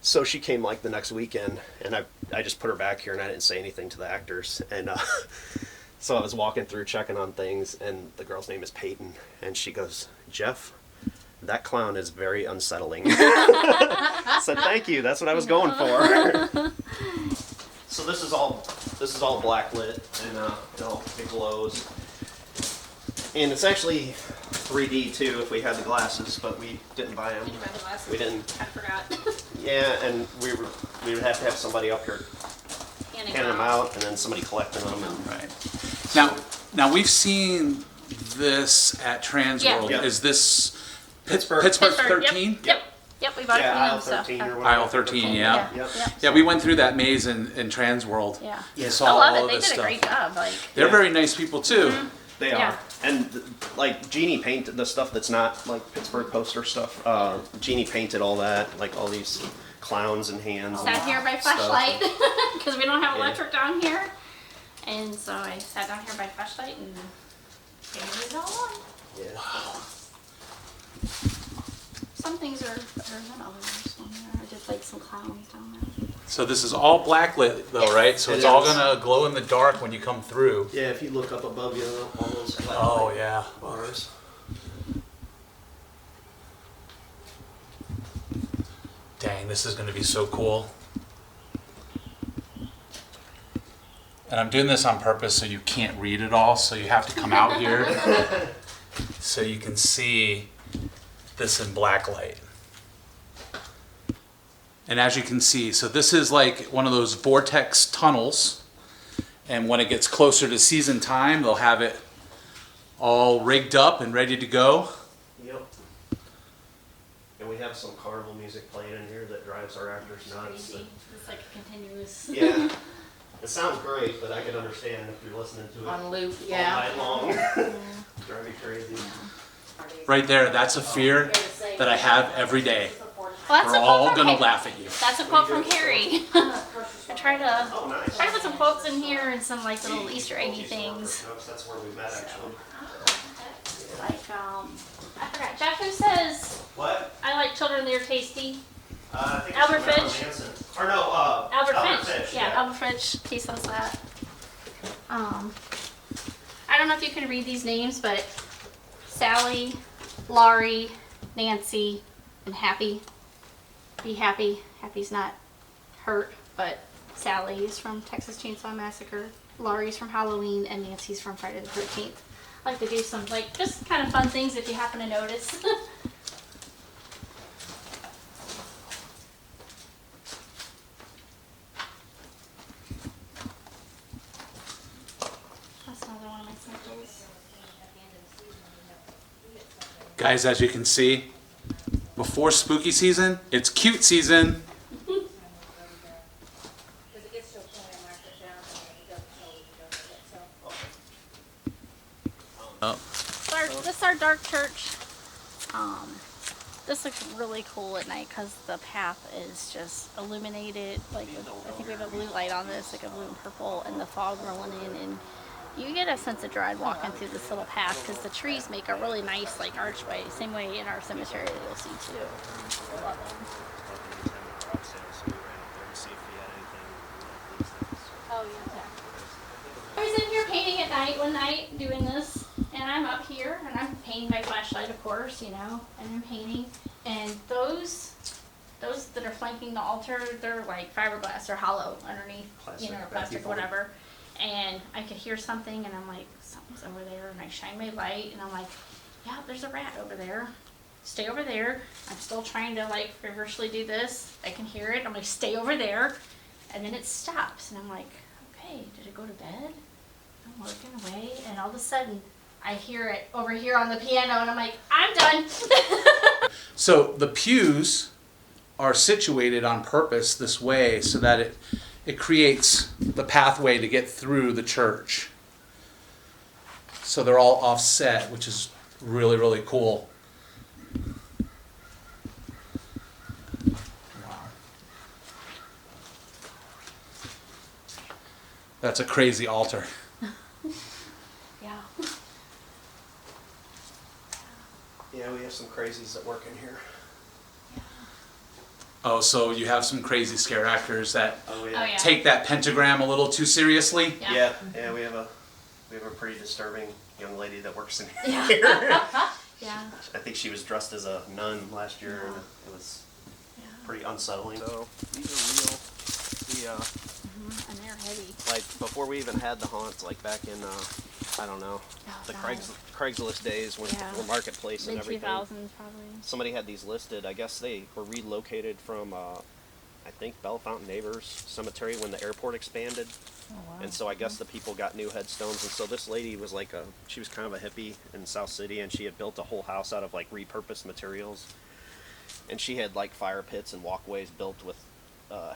so she came like the next weekend, and I just put her back here, and I didn't say anything to the actors. And so I was walking through checking on things, and the girl's name is Peyton, and she goes, "Jeff, that clown is very unsettling." I said, "Thank you. That's what I was going for." So this is all black lit, and it glows. And it's actually 3D too if we had the glasses, but we didn't buy them. Did you buy the glasses? We didn't. I forgot. Yeah, and we would have to have somebody up here handing them out, and then somebody collecting them. And Right. Now we've seen this at Transworld. Yeah. Is this Pittsburgh. Pittsburgh 13? Yep, we bought it aisle from them. 13 or whatever. Aisle 13, yeah. Yep. Yeah, we went through that maze in Transworld. Yeah. Yeah. Saw I love all it. They this did a stuff. great job. Like, They're Yeah. very nice people too. They Yeah. are. And like Jeannie painted the stuff that's not like Pittsburgh poster stuff. Jeannie painted all that, like all these clowns and hands. sat here by stuff. flashlight because we don't have Yeah. electric down here, and so I sat down here by flashlight and painted it all on. Yeah. Some things are better than others. I did like some clowns down there. So this is all black lit though, right? So It it's all is. gonna glow in the dark when you come through. Yeah, if you look up above you, all those Oh yeah. bars. Dang, this is gonna be so cool. And I'm doing this on purpose so you can't read it all, so you have to come out here so you can see this in black light. And as you can see, so this is like one of those Vortex tunnels, and when it gets closer to season time, they'll have it all rigged up and ready to go. Yep. And we have some carnival music playing in here that drives our actors nuts. Crazy. It's like a continuous. Yeah. It sounds great, but I could understand if you're listening to it On loop, all yeah. night long. Drive me crazy. Right there, that's a fear that I have every day. Well, that's We're a quote all from gonna Harry. laugh at you. That's a quote from Harry. I try to Oh, nice. put some quotes in here and some like little Easter eggy things. That's where we met, actually. Like I forgot. Jeff, who says What? I like children? They're tasty. I think Albert it's Marilyn Finch? Manson. Or no, Albert Finch. Yeah, Albert Finch. He says that. I don't know if you can read these names, but Sally, Laurie, Nancy, and Happy. Be happy. Happy's not hurt, but Sally is from Texas Chainsaw Massacre. Laurie's from Halloween, and Nancy's from Friday the 13th. I like to do some like just kind of fun things if you happen to notice. That's another one of my samples. Guys, as you can see, before spooky season, it's cute season. This is our dark church. This looks really cool at night because the path is just illuminated. Like I think we have a blue light on this, like a blue and purple, and the fog rolling in, and you get a sense of dread walking through this little path because the trees make a really nice like archway. Same way in our cemetery that you'll see too. I love them. painting my flashlight, of course, you know, and I'm painting. And those that are flanking the altar, they're like fiberglass, they're hollow underneath, Plastic, you know, plastic or whatever. And I could hear something, and I'm like, something's over there. And I shine my light, and I'm like, yeah, there's a rat over there. Stay over there. I'm still trying to like reversely do this. I can hear it. I'm like, stay over there. And then it stops, and I'm like, okay, did it go to bed? I'm working away, and all of a sudden, I hear it over here on the piano, and I'm like, I'm done. So the pews are situated on purpose this way so that it creates the pathway to get through the church. So they're all offset, which is really, really cool. Wow. That's a crazy altar. Yeah. Yeah, we have some crazies that work in here. Oh, so you have some crazy scare actors that Oh Oh, yeah. take that pentagram a little too seriously? Yeah. Yeah, we have a pretty disturbing young lady that works in Yeah. here. Yeah. I think she was dressed as a nun last year, and it was pretty unsettling. So these are real. And they're heavy. Like before we even had the haunts, like back in I don't know, the God. Craigslist days when Yeah. the marketplace and Mid everything. 2000s probably. Somebody had these listed. I guess they were relocated from I think Bellefontaine Neighbors Cemetery when the airport expanded. Oh, wow. And so I guess the people got new headstones. And so this lady was like she was kind of a hippie in South City, and she had built a whole house out of like repurposed materials. And she had like fire pits and walkways built with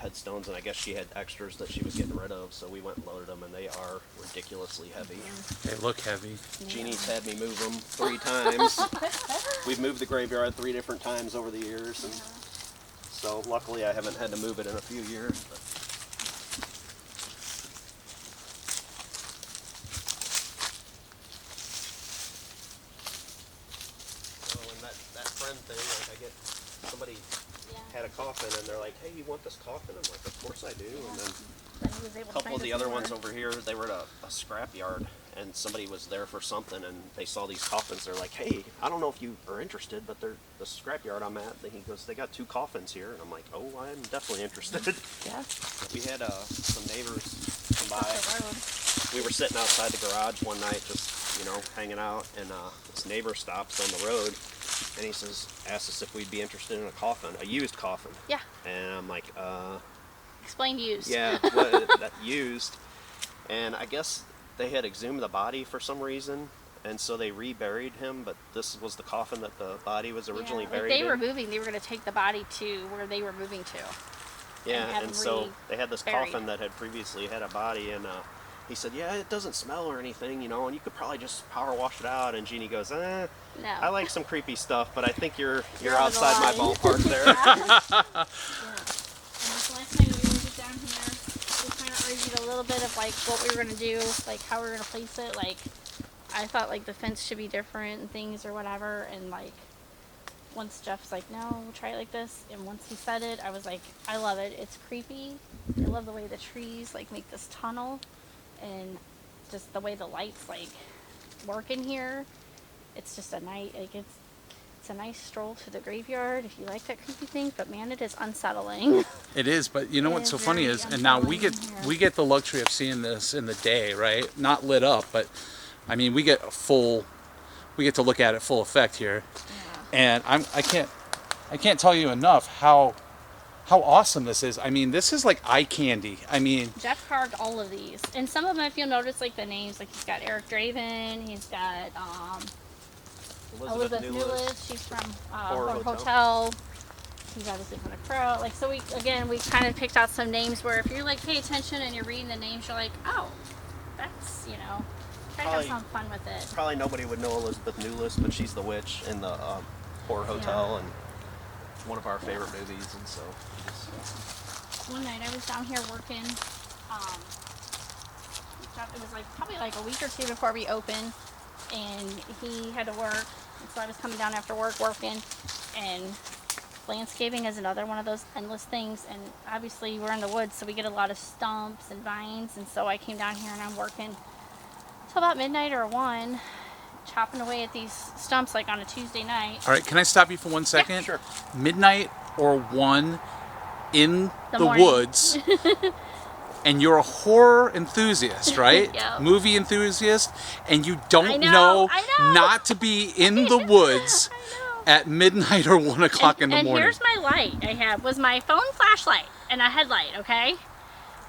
headstones, and I guess she had extras that she was getting rid of. So we went and loaded them, and they are ridiculously heavy. They look heavy. Jeannie's had me move them 3 times. We've moved the graveyard 3 different times over the years, and so luckily I haven't had to move it in a few years. But. So and that friend thing, like I get somebody had a coffin and they're like, hey, you want this coffin? I'm like, of course I do. And then Then he was able a to couple find of the us other more. ones over here, they were at a scrap yard, and somebody was there for something, and they saw these coffins. They're like, hey, I don't know if you are interested, but they're the scrap yard I'm at. And he goes, they got 2 coffins here. And I'm like, oh, I'm definitely interested. Yeah. We had some neighbors come by. Up the road. We were sitting outside the garage one night, just, you know, hanging out, and this neighbor stops on the road, and he asked us if we'd be interested in a coffin, a used coffin. Yeah. And I'm like, Explain used. yeah, what, that used. And I guess they had exhumed the body for some reason, and so they reburied him, but this was the coffin that the body was originally Like buried they in. were moving, they were going to take the body to where they were moving to. Yeah, have and him so they had this reburied. coffin that had previously had a body, and he said, yeah, it doesn't smell or anything, you know, and you could probably just power wash it out. And Jeannie goes, No. I like some creepy stuff, but I think you're over the outside my line." ballpark there. Yeah. And this last time we moved down here, we kind of argued a little bit of like what we were going to do, like how we were going to place it. Like I thought like the fence should be different and things or whatever. And like once Jeff's like, no, we'll try it like this. And once he said it, I was like, I love it. It's creepy. I love the way the trees like make this tunnel, and just the way the lights like work in here. It's just a night, like it's a nice stroll to the graveyard if you like that creepy thing, but man, it is unsettling. It is, but you know It what's is so funny very is, and now we unsettling get the luxury of seeing this in the day, right? Not lit up, but I mean we get to look at it full effect here, and I can't tell you enough how awesome this is. I mean, this is like eye candy. I mean, Jeff carved all of these, and some of them, if you'll notice, like the names, like he's got Eric Draven, he's got Elizabeth Newlist, she's from Horror Hotel. He's obviously from the Crow. Like, so we kind of picked out some names where if you're like pay attention and you're reading the names, you're like, oh, that's, you know, try to have Probably- some fun with it. Probably nobody would know Elizabeth Newlist, but she's the witch in the Horror Hotel, and one of our favorite movies, and so. One night I was down here working. It was like probably like a week or 2 before we opened, and he had to work, and so I was coming down after work working, and landscaping is another one of those endless things, and obviously we're in the woods, so we get a lot of stumps and vines, and so I came down here and I'm working till about midnight or 1, chopping away at these stumps like on a Tuesday night. All right, can I stop you for 1 second? Yeah, sure. Midnight or 1 in the morning. woods, and you're a horror enthusiast, right? Yep. Movie enthusiast, and you don't I know. not to be in the woods at midnight or 1 o'clock in the morning. And here's my light I had, was my phone flashlight and a headlight, okay?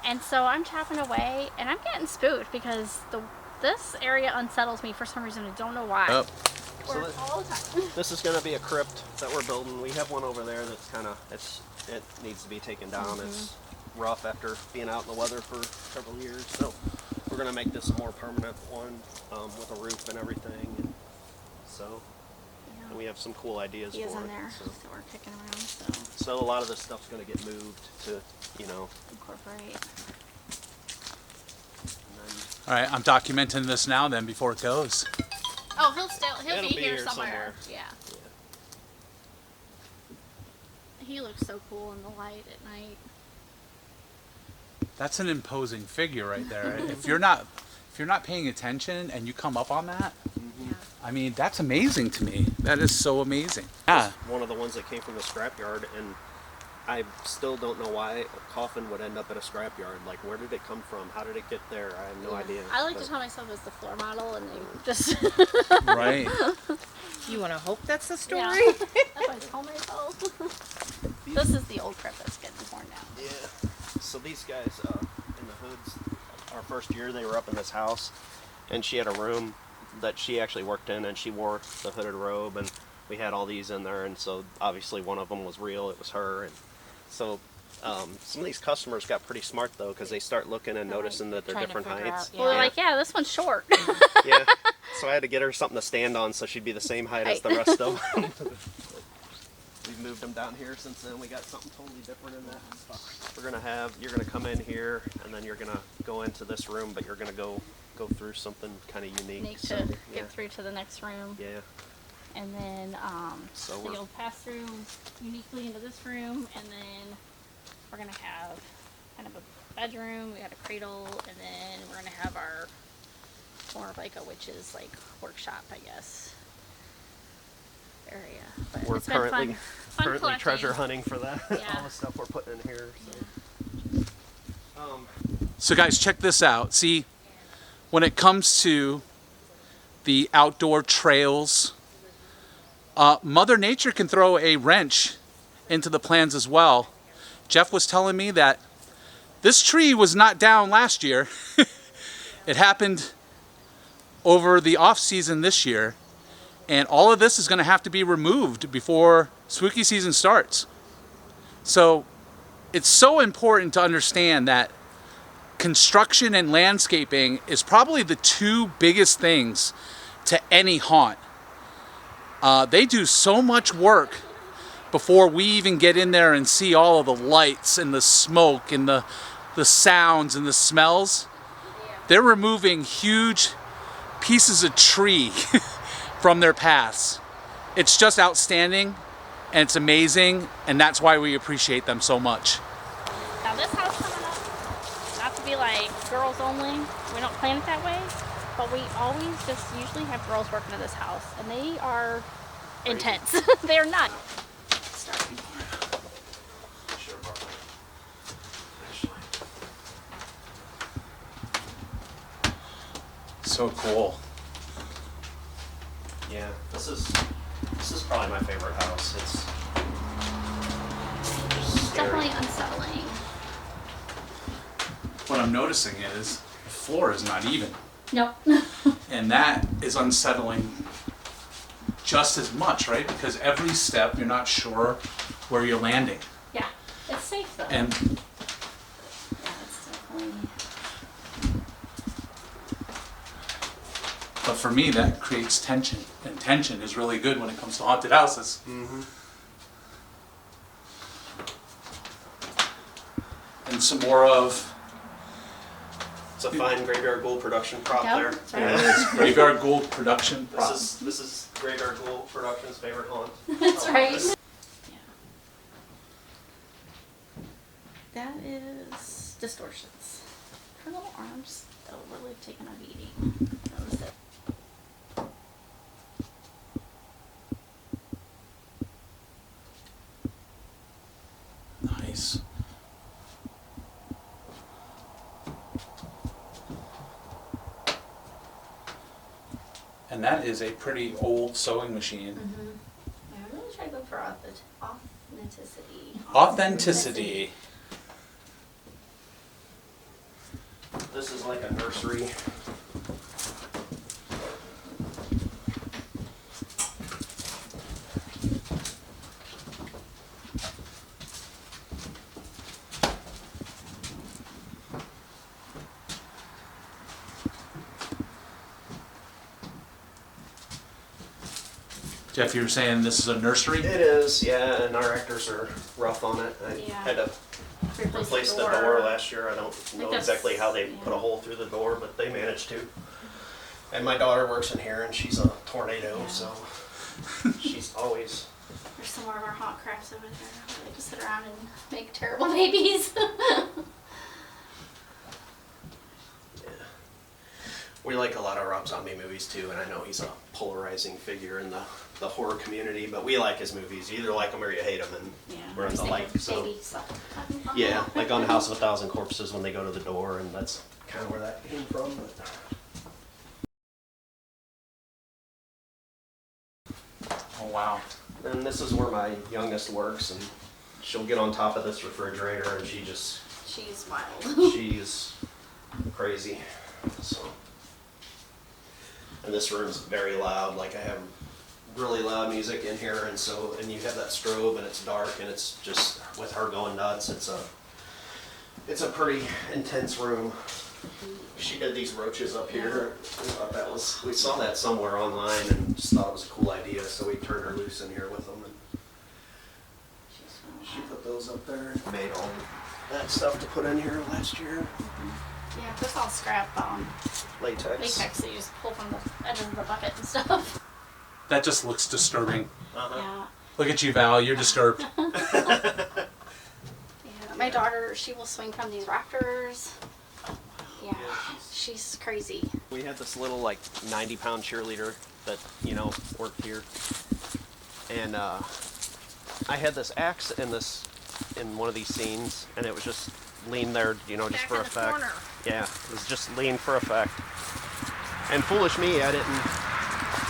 And so I'm chopping away, and I'm getting spooked because this area unsettles me for some reason. I don't know why. Oh. So All the time. this is going to be a crypt that we're building. We have one over there that's kind of, it needs to be taken down. It's rough after being out in the weather for several years. So we're going to make this a more permanent one with a roof and everything. And so and we have some cool ideas He is for in it. there, So. so we're kicking around, So a lot of this stuff's going to get moved to, you know. incorporate. And then All right, I'm documenting this now then before it goes. Oh, he'll It'll be be here here somewhere. somewhere. Yeah. He looks so cool in the light at night. That's an imposing figure right there. If you're not paying attention and you come up on that, Yeah. I mean, that's amazing to me. That is so amazing. Yeah. one of the ones that came from the scrapyard, and I still don't know why a coffin would end up at a scrapyard. Like, where did it come from? How did it get there? I have no idea. I like But to tell myself it's the floor model, and they just Right. You want to hope that's the story? Yeah. That's what I tell myself. This is the old crypt that's getting torn down. Yeah. So these guys in the hoods, our first year they were up in this house, and she had a room that she actually worked in, and she wore the hooded robe, and we had all these in there, and so obviously one of them was real. It was her, and so some of these customers got pretty smart though, because they start looking and noticing that they're Trying to different figure heights. out, Well, they're like, yeah, this one's short. Yeah. So I had to get her something to stand on so she'd be the same height as the rest of them. We've moved them down here since then. We got something totally different in that spot. You're gonna come in here, and then you're gonna go into this room, but you're gonna go through something kind of unique. Need So, to yeah. get through to the next room. Yeah. And then So so we're- you'll pass through uniquely into this room, and then we're gonna have kind of a bedroom. We got a cradle, and then we're gonna have our more of like a witch's like workshop, I guess, area. But We're it's been currently fun collecting. treasure hunting for that. Yeah. All the stuff we're putting in here. So. So guys, check this out. See, when it comes to the outdoor trails, Mother Nature can throw a wrench into the plans as well. Jeff was telling me that this tree was not down last year. It happened over the off season this year, and all of this is going to have to be removed before spooky season starts. So it's so important to understand that construction and landscaping is probably the two biggest things to any haunt. They do so much work before we even get in there and see all of the lights and the smoke and the sounds and the smells. They're removing huge pieces of tree from their paths. It's just outstanding, and it's amazing, and that's why we appreciate them so much. Now this house coming up, not to be like girls only, we don't plan it that way, but we always just usually have girls working in this house, and they are intense. They're nuts. So cool. Yeah, this is probably my favorite house. It's just scary. Definitely unsettling. What I'm noticing is the floor is not even, Nope. and that is unsettling just as much, right? Because every step you're not sure where you're landing. Yeah, it's safe though. And Yeah, it's definitely. but for me, that creates tension, and tension is really good when it comes to haunted houses. Mm-hmm. And some more of It's a fine Graveyard Ghoul production prop Yep, there. that's right. Yeah. Graveyard Ghoul production prop. This is Graveyard Ghoul Productions' favorite haunt. That's right. Yeah. That is distortions. Her little arms, though, really taking a beating. Notice it. And that is a pretty old sewing machine. Yeah, I'm really trying to go for authenticity. Authenticity. This is like a nursery. Jeff, you were saying this is a nursery? It is, yeah, and our actors are rough on it. I Yeah. had to replace the door last year. I don't know that's- exactly how they put a hole through the door, but they managed to. And my daughter works in here, and she's a tornado, so she's always... There's some more of our hot crafts over there. They just sit around and make terrible babies. We like a lot of Rob Zombie movies too, and I know he's a polarizing figure in the horror community, but we like his movies. You either like them or you hate them, and we're in the like. So Baby stuff. yeah, like on House of a Thousand Corpses when they go to the door, and that's kind of where that came from. But. Oh, wow. And this is where my youngest works, and she'll get on top of this refrigerator, and she's wild. she's crazy. So. And this room's very loud. Like I have really loud music in here, and you have that strobe, and it's dark, and it's just with her going nuts. It's a pretty intense room. She did these roaches up here. We saw that somewhere online, and just thought it was a cool idea. So we turned her loose in here with them, and she put those up there. Made all that stuff to put in here last year. Yeah, this all scrap Latex. latex that you just pull from the edges of the bucket and stuff. That just looks disturbing. Yeah. Look at you, Val. You're disturbed. Yeah. My daughter, she will swing from these rafters. Yeah, she's crazy. We had this little 90-pound cheerleader that worked here, and I had this axe in one of these scenes, and it was just leaned there, just Back for in the effect. corner. Yeah, it was just leaned for effect. And foolish me, I didn't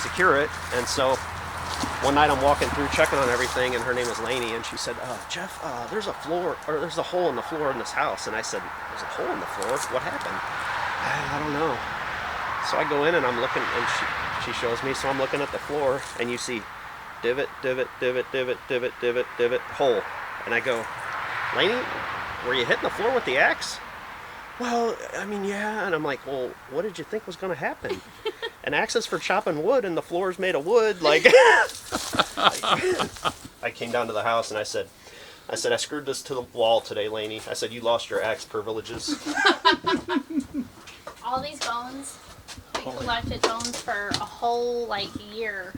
secure it, and so one night I'm walking through checking on everything, and her name was Lainey, and she said, Jeff, there's a hole in the floor in this house. And I said, there's a hole in the floor? What happened? I don't know. So I go in and I'm looking, and she shows me, so I'm looking at the floor, and you see divot, divot, divot, divot, divot, divot, divot, hole. And I go, Lainey, were you hitting the floor with the axe? Well, I mean, yeah. And I'm like, well, what did you think was going to happen? An axe is for chopping wood, and the floor is made of wood. I came down to the house, and I said, I screwed this to the wall today, Lainey. I said, you lost your axe privileges. All these bones, we collected bones for a whole year.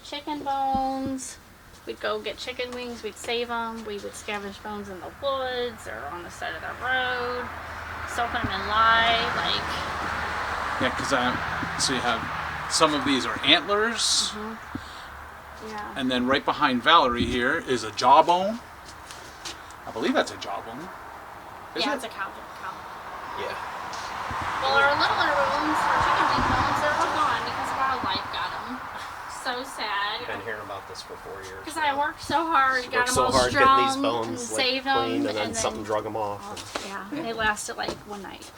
Chicken bones. We'd go get chicken wings. We'd save them. We would scavenge bones in the woods or on the side of the road. Soaking them in lye, Yeah, because so you have some of these are antlers, Yeah. and then right behind Valerie here is a jawbone. I believe that's a jawbone. Yeah, it's a cow. Yeah. Well, our littler bones, our chicken wing bones, they're all gone because wildlife got them. So sad. Been hearing about this for 4 years. Because I worked so hard, got Worked them all getting strung these bones and saved them, cleaned, and then something drug them off. Yeah, they lasted one night.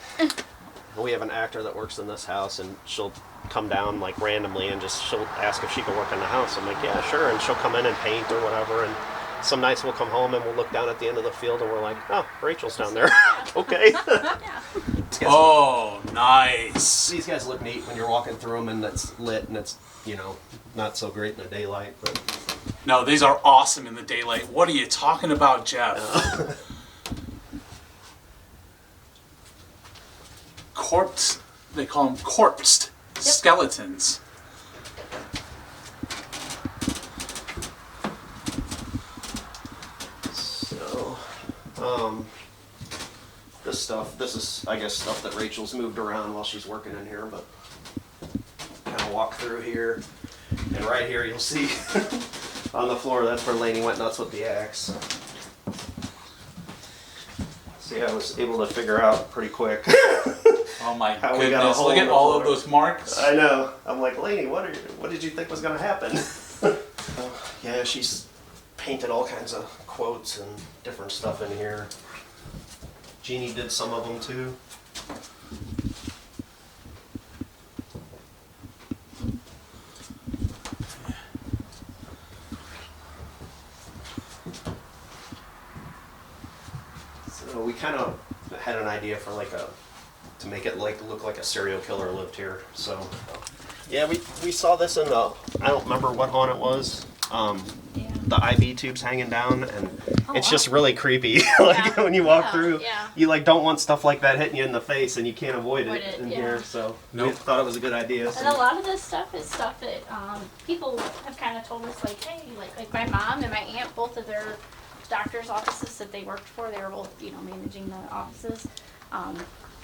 We have an actor that works in this house, and she'll come down randomly and she'll ask if she can work in the house. I'm like, yeah, sure. And she'll come in and paint or whatever. And some nights we'll come home and we'll look down at the end of the field and we're like, oh, Rachel's down there. Okay. Yeah. Oh, nice. These guys look neat when you're walking through them, and it's lit, and it's not so great in the daylight, but No, these are awesome in the daylight. What are you talking about, Jeff? They call them corpsed skeletons. So, this is, I guess, stuff that Rachel's moved around while she's working in here, but kind of walk through here, and right here you'll see on the floor, that's where Lainey went nuts with the axe. So yeah, I was able to figure out pretty quick. Oh my How we got a goodness! hole Look in at the all of floor. those marks. I know. I'm like, Lainey, what did you think was gonna happen? Yeah, she's painted all kinds of quotes and different stuff in here. Jeannie did some of them too. So we kind of had an idea for like to make it like look like a serial killer lived here. So yeah, we saw this in the, I don't remember what haunt it was. The IV tubes hanging down, and it's just really creepy. Like when you walk through, you like don't want stuff like that hitting you in the face, and you can't avoid it in here. So we thought it was a good idea. And a lot of this stuff is stuff that people have kind of told us, like, hey, like my mom and my aunt, both of their doctor's offices that they worked for, they were both, you know, managing the offices.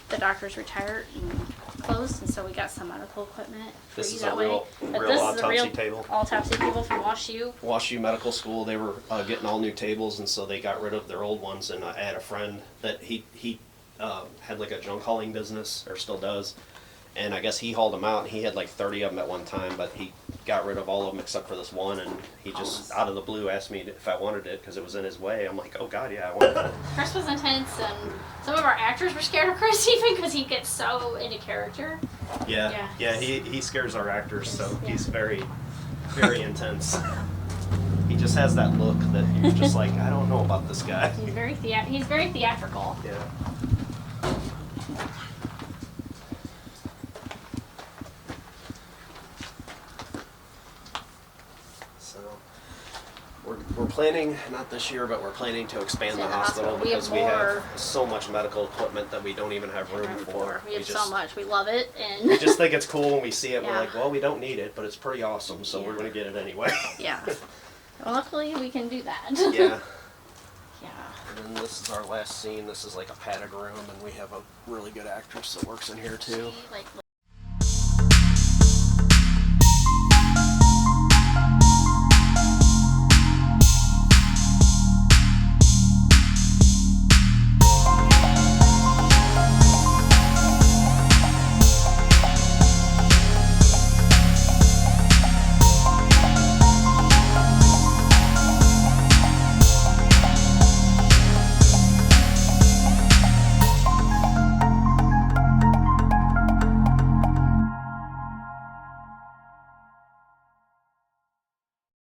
The doctors retired and closed, and so we got some medical equipment for This you is that a way. real But this is a autopsy real table. autopsy table from WashU. WashU Medical School, they were getting all new tables, and so they got rid of their old ones. And I had a friend that he had like a junk hauling business, or still does, and I guess he hauled them out. And he had like 30 of them at one time, but he got rid of all of them except for this one. And he just out of the blue asked me if I wanted it because it was in his way. I'm like, oh God, yeah, I want it. Chris was intense, and some of our actors were scared of Chris even because he gets so into character. Yeah. He scares our actors, so he's very, very intense. He just has that look that you're just like, I don't know about this guy. He's very theatrical. Yeah. So we're planning, not this year, but we're planning to expand the hospital because we have so much medical equipment that we don't even have room for. We have so much. We love it, and we just think it's cool when we see it. Yeah. We're like, well, we don't need it, but it's pretty awesome, so we're going to get it anyway. yeah. Well, luckily, we can do that. Yeah. Yeah. And then this is our last scene. This is like a padded room, and we have a really good actress that works in here too. She, like